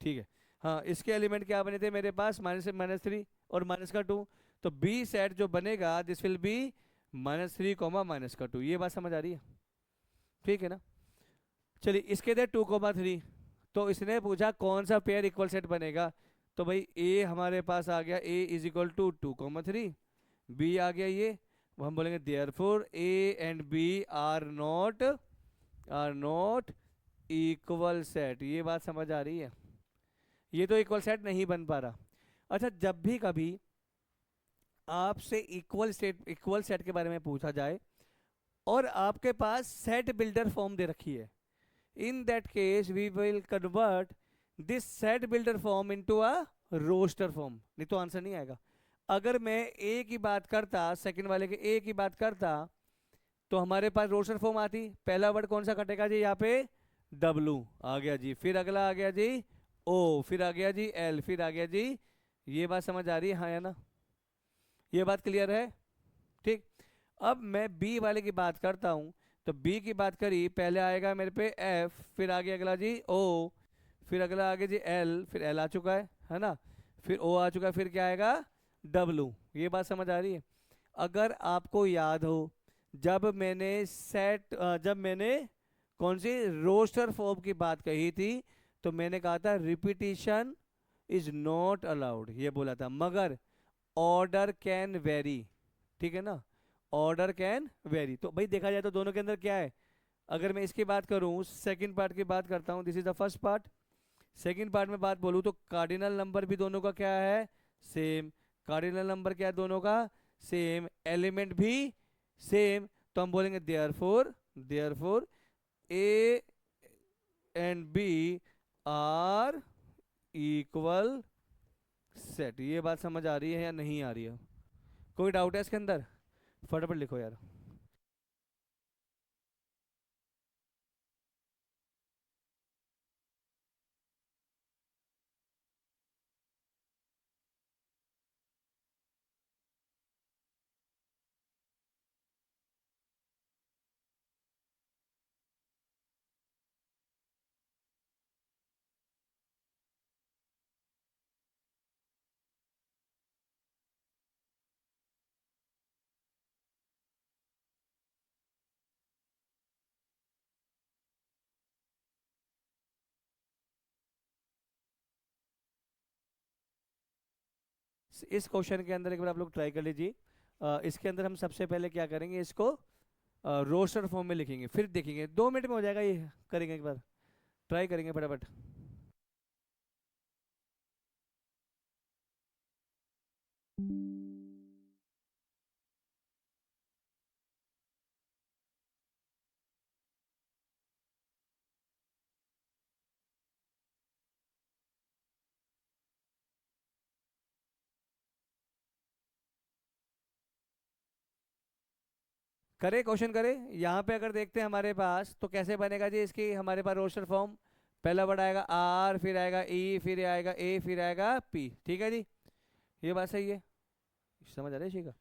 ठीक है। हाँ इसके एलिमेंट क्या बने थे मेरे पास, -3 और -2। तो बी सेट जो बनेगा, दिस विल बी -3, -2। ये बात समझ आ रही है, ठीक है ना। चलिए इसके दे 2,3, तो इसने पूछा कौन सा पेयर इक्वल सेट बनेगा। तो भाई ए हमारे पास आ गया, A is equal to 2,3, B आ गया ये, हम बोलेंगे therefore A and B are not equal set. ये बात समझ आ रही है, ये तो इक्वल सेट नहीं बन पा रहा। अच्छा जब भी कभी आपसे इक्वल सेट के बारे में पूछा जाए और आपके पास सेट बिल्डर फॉर्म दे रखी है, in that case we will convert this set builder form into a roster form, नहीं तो आंसर नहीं आएगा। अगर मैं ए की बात करता, सेकंड वाले के ए की बात करता, तो हमारे पास रोस्टर फॉर्म आती, पहला वर्ड कौन सा कटेगा जी यहाँ पे, डब्लू आ गया जी, फिर अगला आ गया जी ओ, फिर आ गया जी एल, फिर आ गया जी। ये बात समझ आ रही है, हाँ या ना? ये बात क्लियर है? ठीक। अब मैं बी वाले की बात करता हूँ, तो बी की बात करी, पहले आएगा मेरे पे एफ, फिर आगे अगला जी ओ, फिर अगला आगे जी एल, फिर एल आ चुका है ना, फिर ओ आ चुका है, फिर क्या आएगा, डब्लू। ये बात समझ आ रही है? अगर आपको याद हो, जब मैंने कौन सी रोस्टर फॉर्म की बात कही थी, तो मैंने कहा था रिपीटिशन इज नॉट अलाउड, ये बोला था, मगर ऑर्डर कैन वेरी, ठीक है ना, ऑर्डर कैन वेरी। तो भाई देखा जाए तो दोनों के अंदर क्या है, अगर मैं इसकी बात करूं, सेकंड पार्ट की बात करता हूं, this is the first part, second part में बात बोलूं तो कार्डिनल नंबर भी दोनों का क्या है, सेम। कार्डिनल नंबर क्या है दोनों का, सेम, एलिमेंट भी सेम। तो हम बोलेंगे therefore A and B are equal set. ये बात समझ आ रही है या नहीं आ रही है? कोई डाउट है इसके अंदर? फटाफट लिखो यार। इस क्वेश्चन के अंदर एक बार आप लोग ट्राई कर लीजिए। इसके अंदर हम सबसे पहले क्या करेंगे, इसको रोस्टर फॉर्म में लिखेंगे, फिर देखेंगे, 2 मिनट में हो जाएगा ये, करेंगे एक बार, ट्राई करेंगे फटाफट। करे क्वेश्चन करे, यहाँ पे अगर देखते हैं हमारे पास तो कैसे बनेगा जी, इसकी हमारे पास रोस्टर फॉर्म, पहला वर्ड आएगा आर, फिर आएगा ई, फिर आएगा ए, फिर आएगा पी, ठीक है जी, ये बात सही है, समझ आ रहा है इसी का?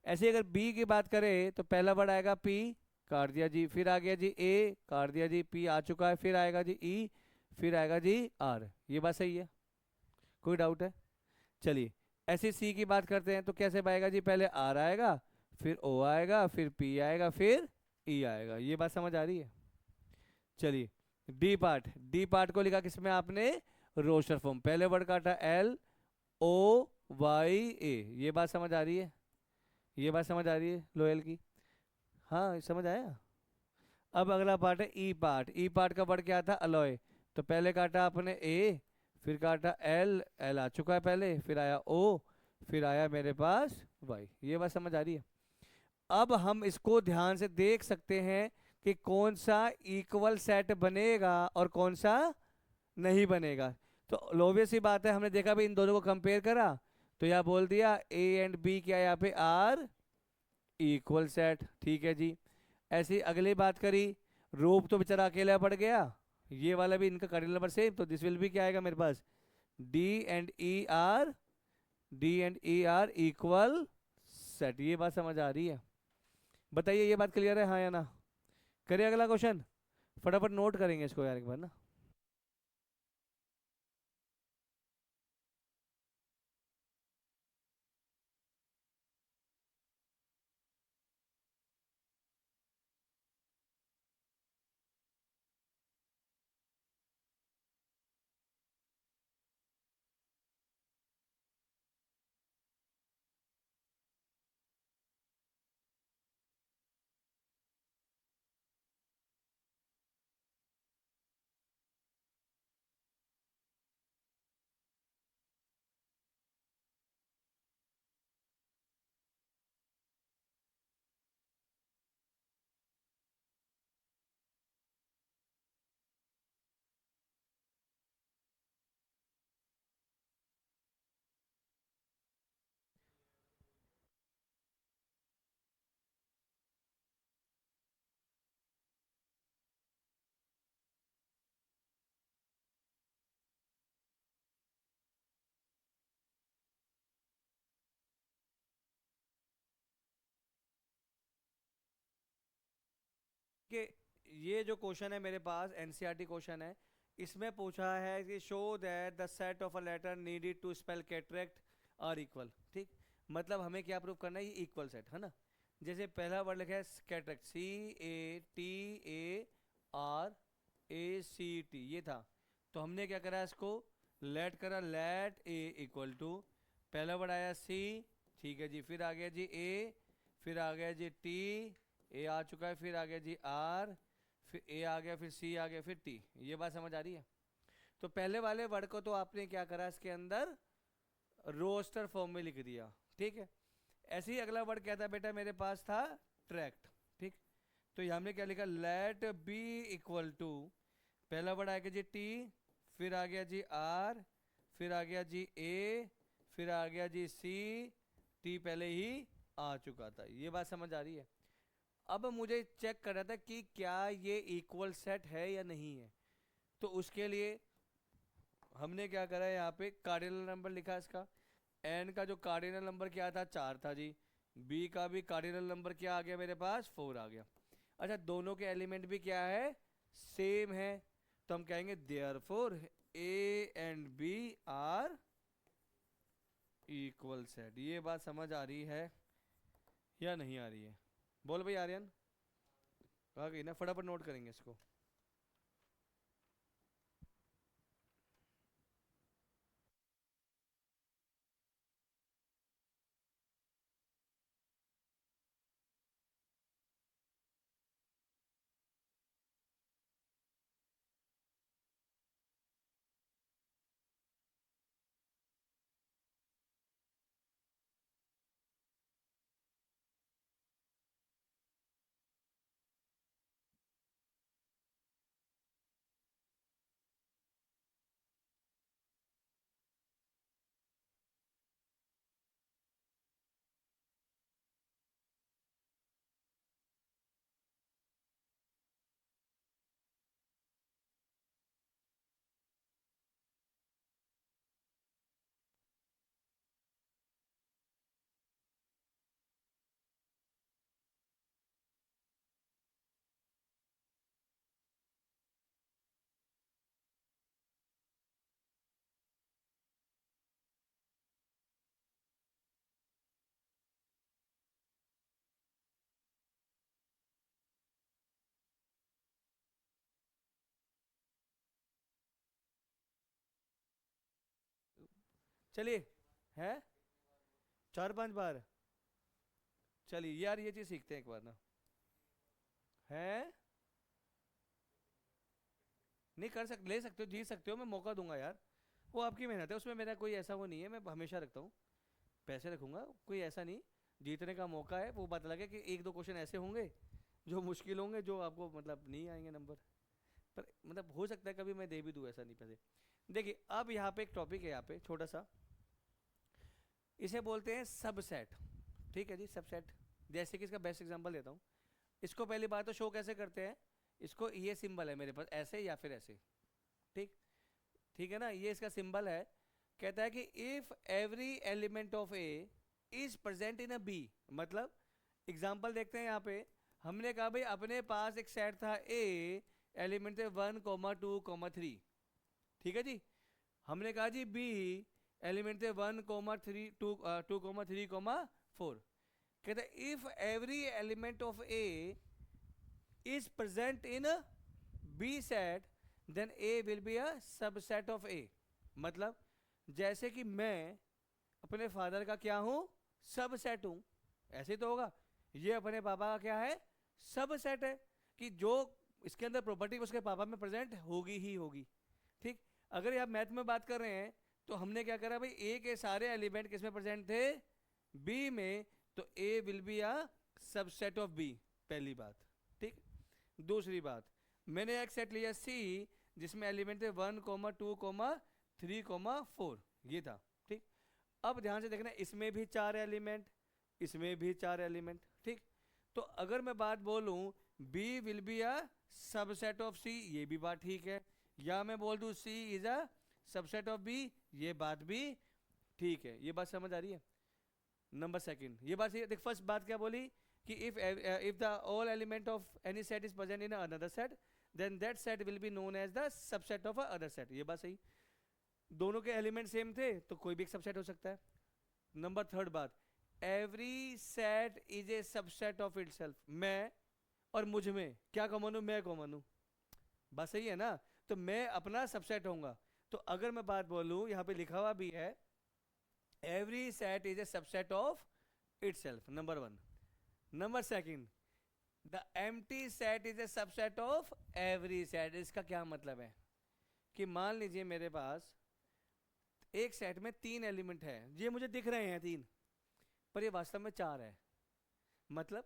ऐसे ही अगर बी की बात करें तो पहला वर्ड आएगा पी, काट दिया जी, फिर आ गया जी ए, काट दिया जी, पी आ चुका है, फिर आएगा जी ई, फिर आएगा जी आर। ये बात सही है? कोई डाउट है? चलिए, ऐसे सी की बात करते हैं तो कैसे पाएगा जी, पहले आर आएगा, फिर ओ आएगा, फिर पी आएगा, फिर ई आएगा। ये बात समझ आ रही है? चलिए, डी पार्ट को लिखा किसमें आपने, रोस्टर फॉर्म, पहले वर्ड काटा एल ओ वाई ए। ये बात समझ आ रही है? ये बात समझ आ रही है लोयल की? हाँ समझ आया। अब अगला पार्ट है ई पार्ट का वर्ड क्या था, अलॉय, तो पहले काटा आपने ए, फिर काटा एल, एल आ चुका है पहले, फिर आया ओ, फिर आया मेरे पास वाई। ये बात समझ आ रही है? अब हम इसको ध्यान से देख सकते हैं कि कौन सा इक्वल सेट बनेगा और कौन सा नहीं बनेगा। तो ऑब्वियस सी बात है, हमने देखा भी इन दोनों को कंपेयर करा, तो यहाँ बोल दिया ए एंड बी क्या यहाँ पे आर इक्वल सेट, ठीक है जी। ऐसी अगली बात करी, रूप तो बेचारा अकेला पड़ गया, ये वाला भी इनका कार्डिनल नंबर सेम, तो दिस विल भी क्या आएगा मेरे पास, D and E are, D and E are equal set. ये बात समझ आ रही है? बताइए, ये बात क्लियर है हाँ या ना? करिए अगला क्वेश्चन, फटाफट नोट करेंगे इसको यार एक बार ना। कि ये जो क्वेश्चन है मेरे पास एनसीईआरटी क्वेश्चन है, इसमें पूछा है कि show that the set of a letter needed to spell cataract are equal. ठीक, मतलब हमें क्या प्रूव करना है, ये इक्वल सेट है ना। जैसे पहला वर्ड लिखा है कैटरेक्ट, CATARACT, ये था, तो हमने क्या करा इसको लेट करा, लेट A इक्वल टू, पहला वर्ड आया C, ठीक है जी, फिर आ गया जी A, फिर आ गया जी T, A आ चुका है, फिर आ गया जी R, फिर A आ गया, फिर C आ गया, फिर T। ये बात समझ आ रही है? तो पहले वाले वर्ड को तो आपने क्या करा, इसके अंदर रोस्टर फॉर्म में लिख दिया, ठीक है। ऐसे ही अगला वर्ड क्या था बेटा मेरे पास था ट्रैक्ट, ठीक। तो यहाँ हमने क्या लिखा, लेट बी इक्वल टू, पहला वर्ड आ गया जी टी, फिर आ गया जी आर, फिर आ गया जी ए, फिर आ गया जी सी, टी पहले ही आ चुका था। ये बात समझ आ रही है? अब मुझे चेक करना था कि क्या ये इक्वल सेट है या नहीं है। तो उसके लिए हमने क्या करा, यहाँ पे कार्डिनल नंबर लिखा इसका, एन का जो कार्डिनल नंबर क्या था 4 था जी, बी का भी कार्डिनल नंबर क्या आ गया मेरे पास 4 आ गया। अच्छा, दोनों के एलिमेंट भी क्या है, सेम है, तो हम कहेंगे therefore A and B are equal set. ये बात समझ आ रही है या नहीं आ रही है? बोल भाई आर्यन, आ गई ना? फटाफट नोट करेंगे इसको। चलिए, है 4-5 बार। चलिए यार, ये चीज सीखते हैं एक बार ना, है नहीं कर सकते, ले सकते हो, जीत सकते हो, मैं मौका दूंगा यार। वो आपकी मेहनत है, उसमें मेरा कोई ऐसा वो नहीं है, मैं हमेशा रखता हूँ, पैसे रखूंगा, कोई ऐसा नहीं। जीतने का मौका है, वो बात अलग है कि एक दो क्वेश्चन ऐसे होंगे जो मुश्किल होंगे, जो आपको मतलब नहीं आएंगे नंबर, पर मतलब हो सकता है कभी मैं दे भी दूँ, ऐसा नहीं पैसे। देखिए अब यहाँ पे एक टॉपिक है, यहाँ पे छोटा सा, इसे बोलते हैं सबसेट। ठीक है जी, सबसेट। जैसे कि इसका बेस्ट एग्जांपल देता हूँ, इसको पहली बात तो शो कैसे करते हैं, इसको ये सिंबल है मेरे पास, ऐसे या फिर ऐसे, ठीक, ठीक है ना, ये इसका सिंबल है। कहता है कि if every element of A is present in a B, मतलब एग्जांपल देखते हैं यहाँ पे, हमने कहा भाई अपने पास एक सेट था ए, एलिमेंट थे 1, 2, 3, ठीक है जी। हमने कहा जी बी, एलिमेंट थे 1, 2, 3, 4। कहते हैं if every element of A is present in a B set, then A will be a subset of A। मतलब जैसे कि मैं अपने फादर का क्या हूं, सबसेट हूं, ऐसे तो होगा, ये अपने पापा का क्या है, सबसेट है, कि जो इसके अंदर प्रॉपर्टी उसके पापा में प्रेजेंट होगी ही होगी। ठीक, अगर आप मैथ में बात कर रहे हैं, तो हमने क्या करा भाई, ए के सारे एलिमेंट किस में प्रेजेंट थे, बी में, तो A will be a subset of B, पहली बात। ठीक, दूसरी बात, मैंने एक सेट लिया सी, जिसमें एलिमेंट थे 1, 2, 3, 4, ये था। ठीक, अब ध्यान से देखना, इसमें भी 4 एलिमेंट, इसमें भी 4 एलिमेंट। ठीक, तो अगर मैं बात बोलूं B will be a subset of C, ये भी बात ठीक है, या मैं बोल दूं C is a subset of B, ये बात भी ठीक है। ये बात समझ आ रही है? नंबर सेकंड, ये बात देख, फर्स्ट बात क्या बोली, कि if the all element of any set is present in another set, then that set will be known as the subset of a other set. ये बात सही, दोनों के एलिमेंट सेम थे तो कोई भी एक सबसेट हो सकता है. नंबर थर्ड बात, every set is a subset of itself. मैं और मुझ में क्या कॉमन हूं? मैं कॉमन हूं. बात सही है ना? तो मैं अपना सबसेट होऊंगा. तो अगर मैं बात बोलूं, यहां पे लिखा हुआ भी है every set is a subset of itself, number one. Number second, the empty set is a subset of every set. इसका क्या मतलब है कि मान लीजिए मेरे पास एक सेट में 3 एलिमेंट है, ये मुझे दिख रहे हैं 3, पर ये वास्तव में 4 है. मतलब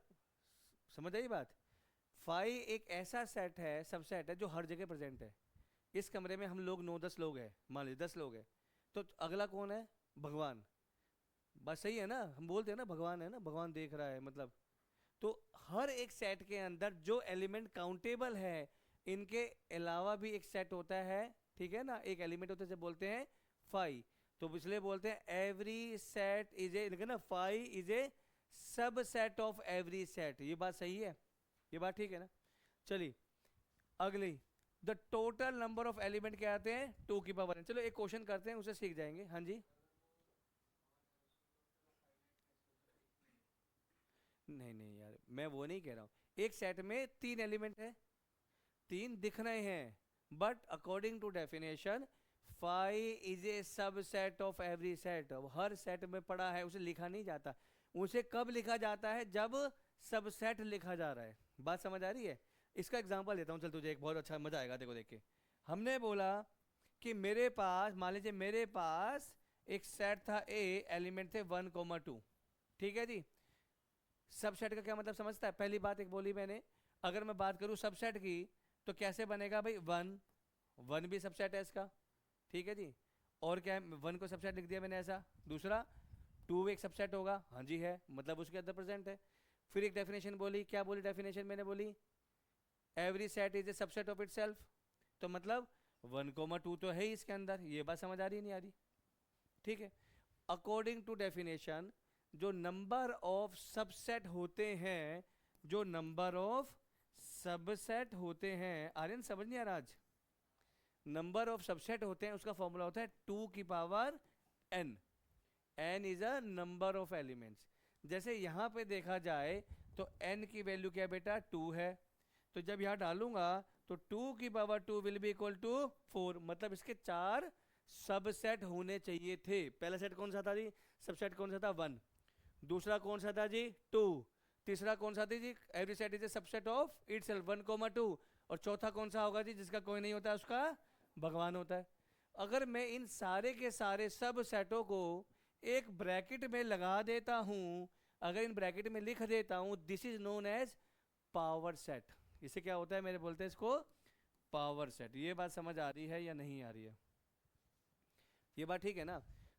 समझ आई बात? 5 एक ऐसा सेट है, सबसेट है, जो हर जगह प्रेजेंट है. इस कमरे में हम लोग 9-10 लोग हैं, मान लीजिए 10 लोग हैं, तो अगला कौन है? भगवान. बात सही है ना? हम बोलते हैं ना भगवान है ना, भगवान देख रहा है मतलब. तो हर एक सेट के अंदर जो एलिमेंट काउंटेबल है, इनके अलावा भी एक सेट होता है, ठीक है ना, एक एलिमेंट होता है, जैसे बोलते हैं 5. तो इसलिए बोलते हैं एवरी सेट इज ए ना, 5 is a subset of every set. ये बात सही है? ये बात ठीक है ना? चलिए अगली, the total number of element क्या आते हैं? 2 की पावर n. चलो एक क्वेश्चन करते हैं, उसे सीख जाएंगे. हाँ जी. नहीं नहीं यार, मैं वो नहीं कह रहा हूँ. एक सेट में 3 एलिमेंट है, 3 दिख रहे हैं, but according to definition 5 is a subset of every set. हर सेट में पड़ा है, उसे लिखा नहीं जाता. उसे कब लिखा जाता है? जब सबसेट लिखा जा रहा है. बात समझ आ रही है? इसका एग्जांपल देता हूँ, चल तुझे एक बहुत अच्छा मजा आएगा, देखो देख के. हमने बोला कि मेरे पास, मान लीजिए मेरे पास एक सेट था ए, एलिमेंट थे 1,2. ठीक है जी. सबसेट का क्या मतलब समझता है? पहली बात एक बोली मैंने, अगर मैं बात करूं सबसेट की, तो कैसे बनेगा भाई? 1 भी सबसेट है इसका, ठीक है जी. और क्या है? 1 को सबसेट लिख दिया मैंने ऐसा. दूसरा 2 एक सबसेट होगा, हाँ जी है, मतलब उसके अंदर प्रेजेंट है. फिर एक डेफिनेशन बोली, क्या बोली डेफिनेशन मैंने? बोली every set is a subset of itself. तो मतलब 1,2 तो है ही इसके अंदर. ये बात समझ आ रही नहीं आ रही? ठीक है. अकॉर्डिंग टू डेफिनेशन, जो नंबर ऑफ सबसेट होते हैं, जो नंबर ऑफ सबसेट होते हैं, आर्यन समझ नहीं आ रहा आज? नंबर ऑफ सबसेट होते हैं, उसका फॉर्मूला होता है 2 की power n. n is a number of elements. जैसे यहां पे देखा जाए तो n की वैल्यू क्या बेटा? 2 है. तो जब यहां डालूंगा तो 2 की power 2 will be equal to 4. मतलब इसके 4 सबसेट होने चाहिए थे. पहला सेट कौन सा था जी? सबसेट कौन सा था? 1. दूसरा कौन सा था जी? 2. तीसरा कौन सा था जी? Every set is a subset of itself, 1,2. और चौथा कौन सा होगा जी? जिसका कोई नहीं होता, उसका भगवान होता है. अगर मैं इन सारे के सारे सब सेटों को एक ब्रैकेट में लगा देता हूं, अगर इन ब्रैकेट में लिख देता हूं, this is known as power set. इसे क्या होता है मेरे बोलते हैं इसको? Power set. ये बात समझ आ रही है या नहीं आ रही है? ये बात ठीक है ना?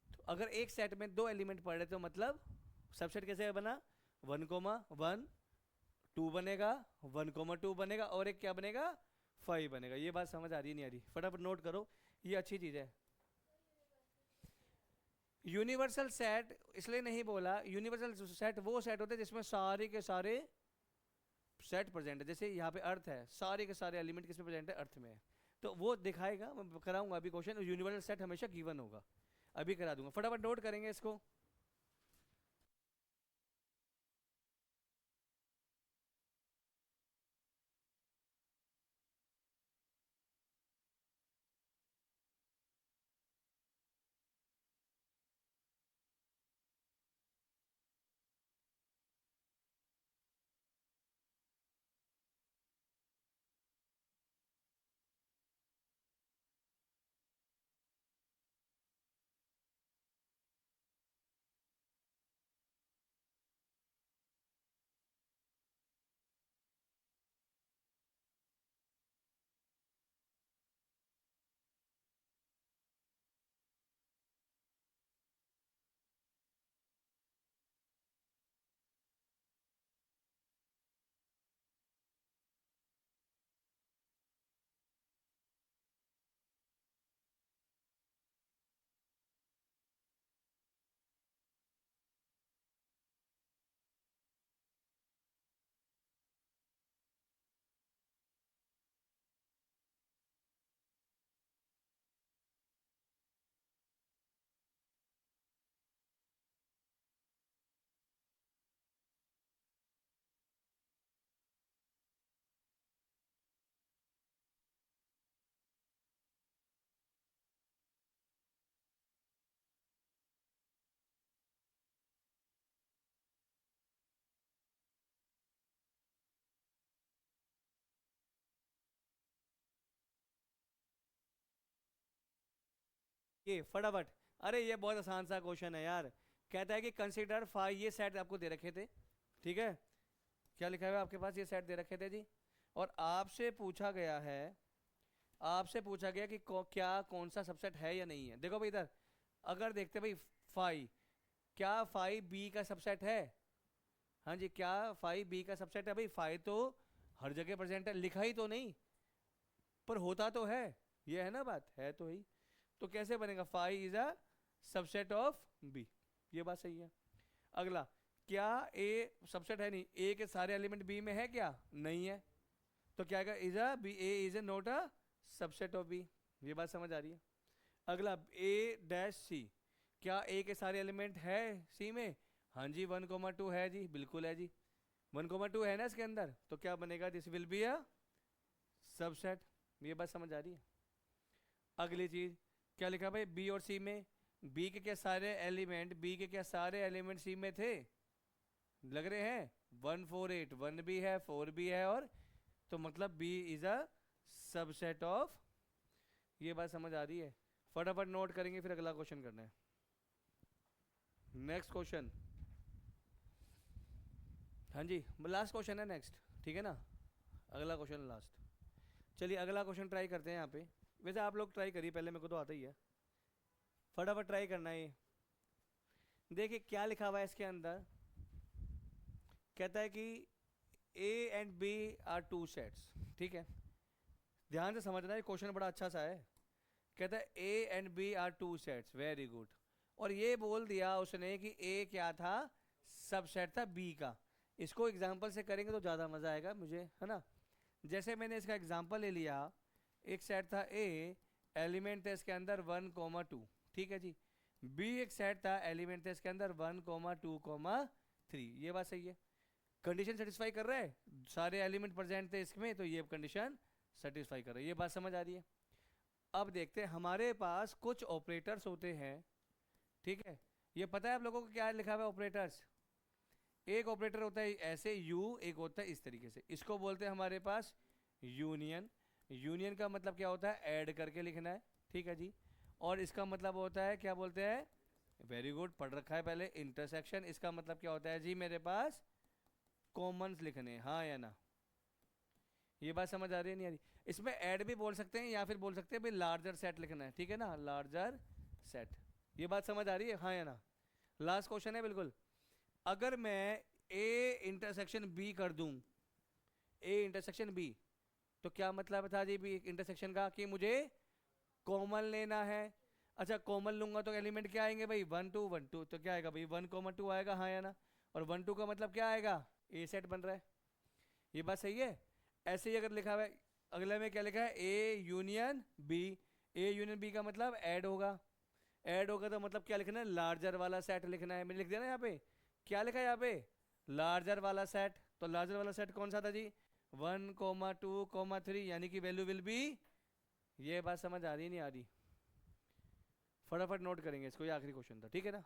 तो अगर एक सेट में 2 एलिमेंट पड़े तो मतलब सबसेट कैसे बना? 1,1 2 बनेगा, 1,2 बनेगा, और एक क्या बनेगा? 5 बनेगा. ये बात समझ आ रही नहीं आ रही? फटाफट नोट करो, ये अच्छी चीज है. यूनिवर्सल सेट इसलिए नहीं बोला, यूनिवर्सल सेट वो सेट होते हैं जिसमें सारे के सारे सेट प्रेजेंट है. जैसे यहाँ पे अर्थ है, सारे के सारे एलिमेंट किसमें प्रेजेंट है? अर्थ में है. तो वो दिखाएगा, मैं कराऊंगा अभी क्वेश्चन. यूनिवर्सल सेट हमेशा गिवन होगा, अभी करा दूंगा. फटाफट नोट करेंगे इसको. ये फटाफट, अरे ये बहुत आसान सा क्वेश्चन है यार। कहता है कि कंसीडर फाइव, ये सेट आपको दे रखे थे, ठीक है, क्या लिखा हुआ है आपके पास, ये सेट दे रखे थे जी, और आपसे पूछा गया है, आपसे पूछा गया कि क्या कौन सा सबसेट है या नहीं है। देखो भाई इधर अगर देखते भाई फाइव, क्या फाइव बी का सबसेट है? हाँ जी, क्या फाइव बी का सबसेट है? भाई फाइव तो हर जगह प्रेजेंट है, लिखा ही तो नहीं, पर होता तो है, ये है ना बात, है तो ही, तो कैसे बनेगा? Five is a subset of B, ये बात सही है। अगला, क्या ए सबसेट है? नहीं, ए के सारे एलिमेंट बी में है क्या? नहीं है, तो क्या is a B, A is A not a subset of B, ये बात समझ आ रही है। अगला ए डैश सी, क्या ए के सारे एलिमेंट है सी में? हाँ जी 1,2 है जी, बिल्कुल है जी, 1,2 है ना इसके अंदर, तो क्या बनेगा? This will be a subset, ये बात समझ आ रही है। अगली चीज, क्या लिखा भाई बी और सी में, बी के क्या सारे एलिमेंट, बी के क्या सारे एलिमेंट सी में थे? लग रहे हैं 1 4 8, 1 भी है 4 भी है, और तो मतलब B is a subset of, ये बात समझ आ रही है। फटाफट नोट करेंगे, फिर अगला क्वेश्चन करना है। नेक्स्ट क्वेश्चन, हाँ जी लास्ट क्वेश्चन है नेक्स्ट, ठीक है ना, अगला क्वेश्चन लास्ट। चलिए अगला क्वेश्चन ट्राई करते हैं यहाँ पे, वैसे आप लोग ट्राई करिए पहले, मेरे को तो आता ही है, फटाफट ट्राई करना है ये। देखिए क्या लिखा हुआ है इसके अंदर, कहता है कि A and B are two sets, ठीक है, ध्यान से समझना, ये क्वेश्चन बड़ा अच्छा सा है। कहता है A and B are two sets, very good, और ये बोल दिया उसने कि ए क्या था? सबसेट था बी का। इसको एग्जांपल से करेंगे तो ज़्यादा मज़ा आएगा मुझे, है ना। जैसे मैंने इसका एग्जांपल ले लिया, एक सेट था ए, एलिमेंट थे इसके अंदर 1,2, ठीक है जी। बी एक सेट था, एलिमेंट थे इसके अंदर 1,2,3, ये बात सही है। कंडीशन सेटिस्फाई कर रहा है, सारे एलिमेंट प्रेजेंट थे इसमें, तो ये कंडीशन सेटिस्फाई कर रहा है, ये बात समझ आ रही है। अब देखते हैं, हमारे पास कुछ ऑपरेटर्स होते हैं, ठीक है, ये पता है आप लोगों को क्या लिखा हुआ है ऑपरेटर्स? एक ऑपरेटर होता है ऐसे यू, एक होता है इस तरीके से, इसको बोलते हैं हमारे पास यूनियन। यूनियन का मतलब क्या होता है? ऐड करके लिखना है, ठीक है जी। और इसका मतलब होता है, क्या बोलते हैं? वेरी गुड, पढ़ रखा है पहले, इंटरसेक्शन। इसका मतलब क्या होता है जी मेरे पास? कॉमन्स लिखने, हाँ या ना, ये बात समझ आ रही है नहीं आ रही? इसमें ऐड भी बोल सकते हैं, या फिर बोल सकते हैं भाई लार्जर सेट लिखना है, ठीक है ना, लार्जर सेट, ये बात समझ आ रही है, हाँ या ना। लास्ट क्वेश्चन है बिल्कुल, अगर मैं ए इंटरसेक्शन बी कर दूं, ए इंटरसेक्शन बी, तो क्या मतलब था जी बी इंटरसेक्शन का? कि मुझे कॉमन लेना है। अच्छा कॉमन लूंगा तो एलिमेंट क्या आएंगे भाई? 1 2 1 2, तो क्या आएगा भाई? 1,2 आएगा, हाँ या ना। और 1 2 का मतलब क्या आएगा? ए सेट बन रहा है, ये बात सही है। ऐसे ही अगर लिखा हुआ है अगले में, क्या लिखा है? A union B, A union B का मतलब ऐड होगा, ऐड होगा तो मतलब क्या लिखना है? लार्जर वाला सेट लिखना है। मैंने लिख दिया ना यहाँ पे, क्या लिखा है यहाँ पे? लार्जर वाला सेट। तो लार्जर वाला सेट कौन सा था जी? 1,2,3, यानी कि वैल्यू विल बी, ये बात समझ आ रही नहीं आ रही? फटाफट नोट करेंगे इसको, ये आखिरी क्वेश्चन था, ठीक है ना।